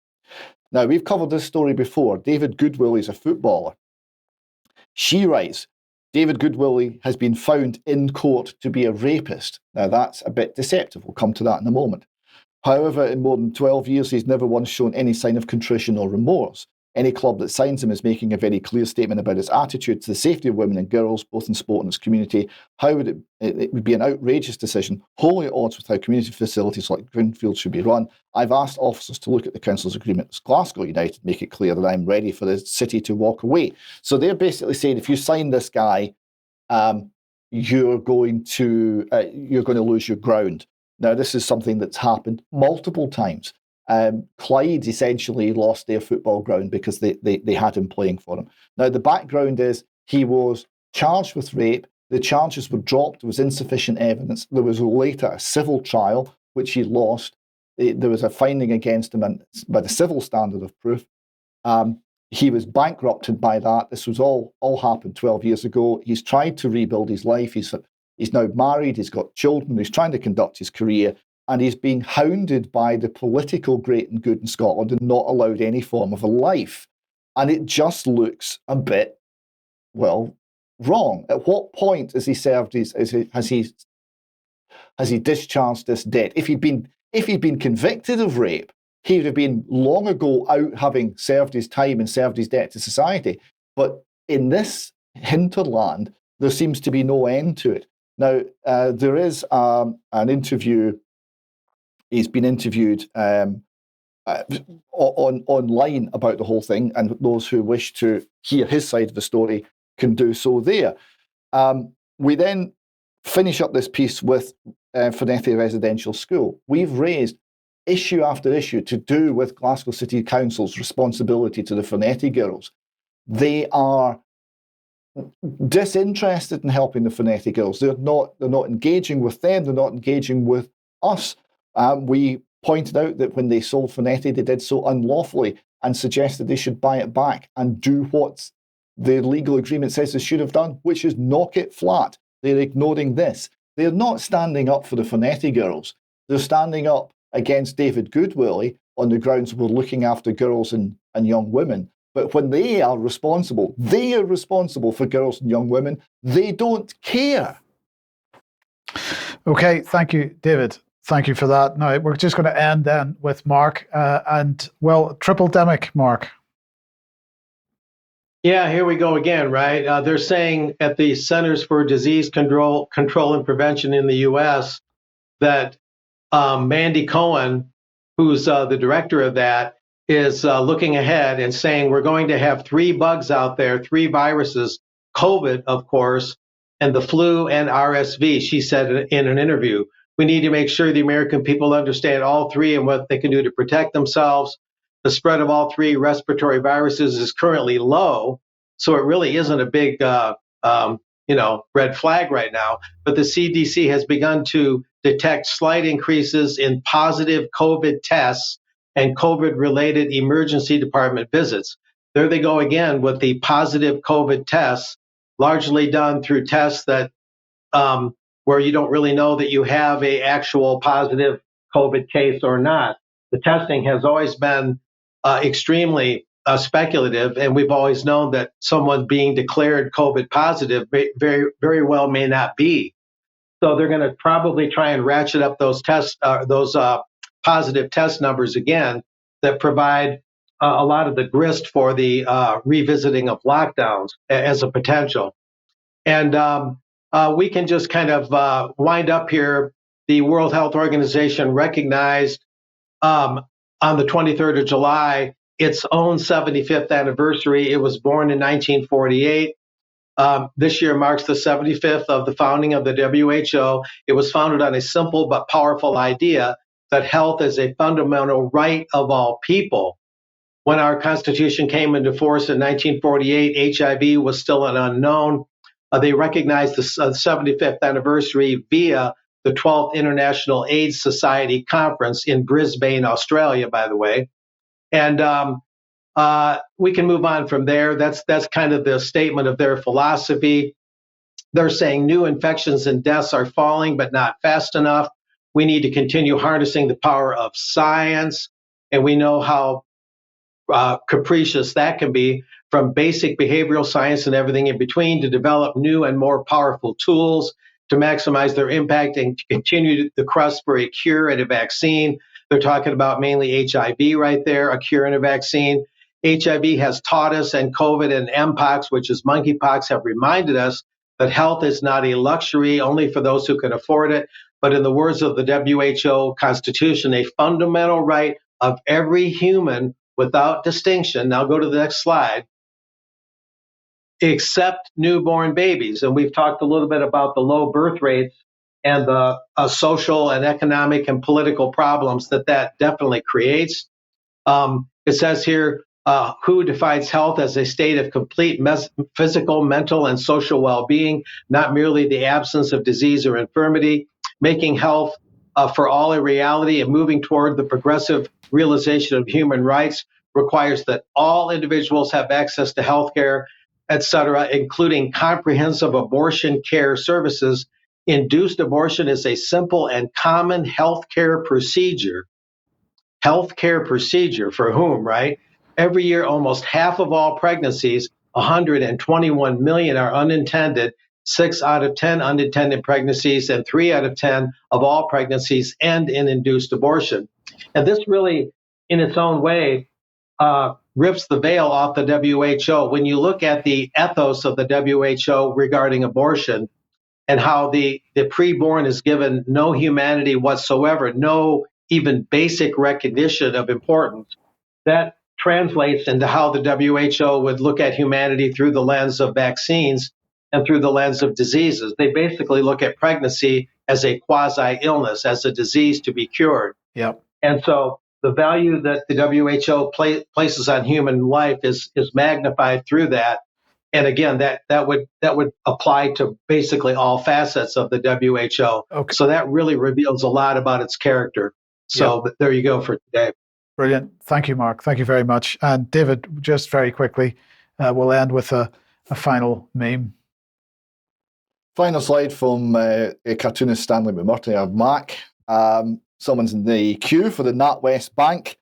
Speaker 2: Now, we've covered this story before. David Goodwillie is a footballer. She writes, David Goodwillie has been found in court to be a rapist. Now, that's a bit deceptive. We'll come to that in a moment. However, in more than 12 years, he's never once shown any sign of contrition or remorse. Any club that signs him is making a very clear statement about his attitude to the safety of women and girls, both in sport and its community. How would it would be an outrageous decision, wholly at odds with how community facilities like Greenfield should be run. I've asked officers to look at the council's agreement with Glasgow United, make it clear that I'm ready for the city to walk away. So they're basically saying, if you sign this guy, you're going to lose your ground. Now, this is something that's happened multiple times. Clyde essentially lost their football ground because they had him playing for them. Now, the background is he was charged with rape. The charges were dropped. There was insufficient evidence. There was later a civil trial, which he lost. There was a finding against him by the civil standard of proof. He was bankrupted by that. This was all happened 12 years ago. He's tried to rebuild his life. He's now married. He's got children. He's trying to conduct his career. And he's being hounded by the political great and good in Scotland and not allowed any form of a life. And it just looks a bit, well, wrong. At what point has he served has he discharged this debt? If he'd been convicted of rape, he would have been long ago out having served his time and served his debt to society. But in this hinterland, there seems to be no end to it. Now, there is an interview. He's been interviewed online about the whole thing, and those who wish to hear his side of the story can do so there. We then finish up this piece with Fernetti Residential School. We've raised issue after issue to do with Glasgow City Council's responsibility to the Fernetti girls. They are disinterested in helping the Fernetti girls. They're not engaging with them. They're not engaging with us. We pointed out that when they sold Fernetti, they did so unlawfully and suggested they should buy it back and do what the legal agreement says they should have done, which is knock it flat. They're ignoring this. They're not standing up for the Fernetti girls. They're standing up against David Goodwillie on the grounds we're looking after girls and young women. But when they are responsible for girls and young women. They don't care.
Speaker 1: Okay, thank you, David. Thank you for that. Now, we're just going to end then with Mark. Tripledemic, Mark.
Speaker 6: Yeah, here we go again, right? They're saying at the Centers for Disease Control and Prevention in the U.S. that Mandy Cohen, who's the director of that, is looking ahead and saying we're going to have 3 bugs out there, 3 viruses, COVID, of course, and the flu and RSV, she said in an interview. We need to make sure the American people understand all 3 and what they can do to protect themselves. The spread of all 3 respiratory viruses is currently low, so it really isn't a big, red flag right now. But the CDC has begun to detect slight increases in positive COVID tests and COVID-related emergency department visits. There they go again with the positive COVID tests, largely done through tests that where you don't really know that you have a actual positive COVID case or not. The testing has always been extremely speculative, and we've always known that someone being declared COVID positive very, very well may not be. So they're going to probably try and ratchet up those positive test numbers again that provide a lot of the grist for the revisiting of lockdowns as a potential. And we can just kind of wind up here. The World Health Organization recognized on the 23rd of July its own 75th anniversary. It was born in 1948. This year marks the 75th of the founding of the WHO. It was founded on a simple but powerful idea that health is a fundamental right of all people. When our Constitution came into force in 1948, HIV was still an unknown. They recognized the 75th anniversary via the 12th International AIDS Society Conference in Brisbane, Australia, by the way. And we can move on from there. That's kind of the statement of their philosophy. They're saying new infections and deaths are falling, but not fast enough. We need to continue harnessing the power of science. And we know how capricious that can be, from basic behavioral science and everything in between, to develop new and more powerful tools to maximize their impact and to continue the quest for a cure and a vaccine. They're talking about mainly HIV right there, a cure and a vaccine. HIV has taught us, and COVID and Mpox, which is monkeypox, have reminded us that health is not a luxury only for those who can afford it, but in the words of the WHO Constitution, a fundamental right of every human without distinction. Now go to the next slide. Except newborn babies. And we've talked a little bit about the low birth rates and the social and economic and political problems that definitely creates. It says here, WHO defines health as a state of complete physical, mental, and social well-being, not merely the absence of disease or infirmity, making health for all a reality, and moving toward the progressive realization of human rights requires that all individuals have access to health care, et cetera, including comprehensive abortion care services. Induced abortion is a simple and common health care procedure. Health care procedure for whom, right? Every year, almost half of all pregnancies, 121 million, are unintended. 6 out of 10 unintended pregnancies and 3 out of 10 of all pregnancies end in induced abortion. And this really, in its own way, rips the veil off the WHO. When you look at the ethos of the WHO regarding abortion and how the preborn is given no humanity whatsoever, no even basic recognition of importance, that translates into how the WHO would look at humanity through the lens of vaccines and through the lens of diseases. They basically look at pregnancy as a quasi-illness, as a disease to be cured.
Speaker 1: Yep.
Speaker 6: And so the value that the WHO places on human life is magnified through that. And again, that would apply to basically all facets of the WHO.
Speaker 1: Okay.
Speaker 6: So that really reveals a lot about its character. So There you go for today.
Speaker 1: Brilliant. Thank you, Mark. Thank you very much. And David, just very quickly, we'll end with a final meme.
Speaker 2: Final slide from cartoonist Stanley McMurtry of Mac. Someone's in the queue for the NatWest Bank,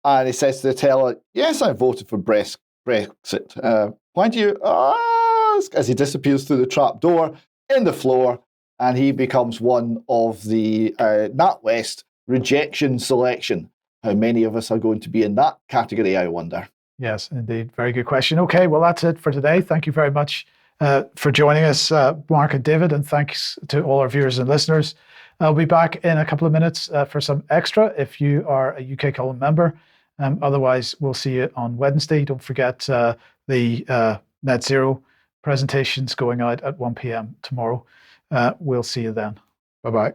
Speaker 2: and he says to the teller, "Yes, I voted for Brexit. Why do you ask?" As he disappears through the trap door in the floor, and he becomes one of the NatWest rejection selection. How many of us are going to be in that category, I wonder?
Speaker 1: Yes, indeed. Very good question. Okay, well, that's it for today. Thank you very much for joining us, Mark and David, and thanks to all our viewers and listeners. I'll be back in a couple of minutes for some extra if you are a UK Column member. Otherwise, we'll see you on Wednesday. Don't forget the Net Zero presentations going out at 1 p.m. tomorrow. We'll see you then. Bye-bye.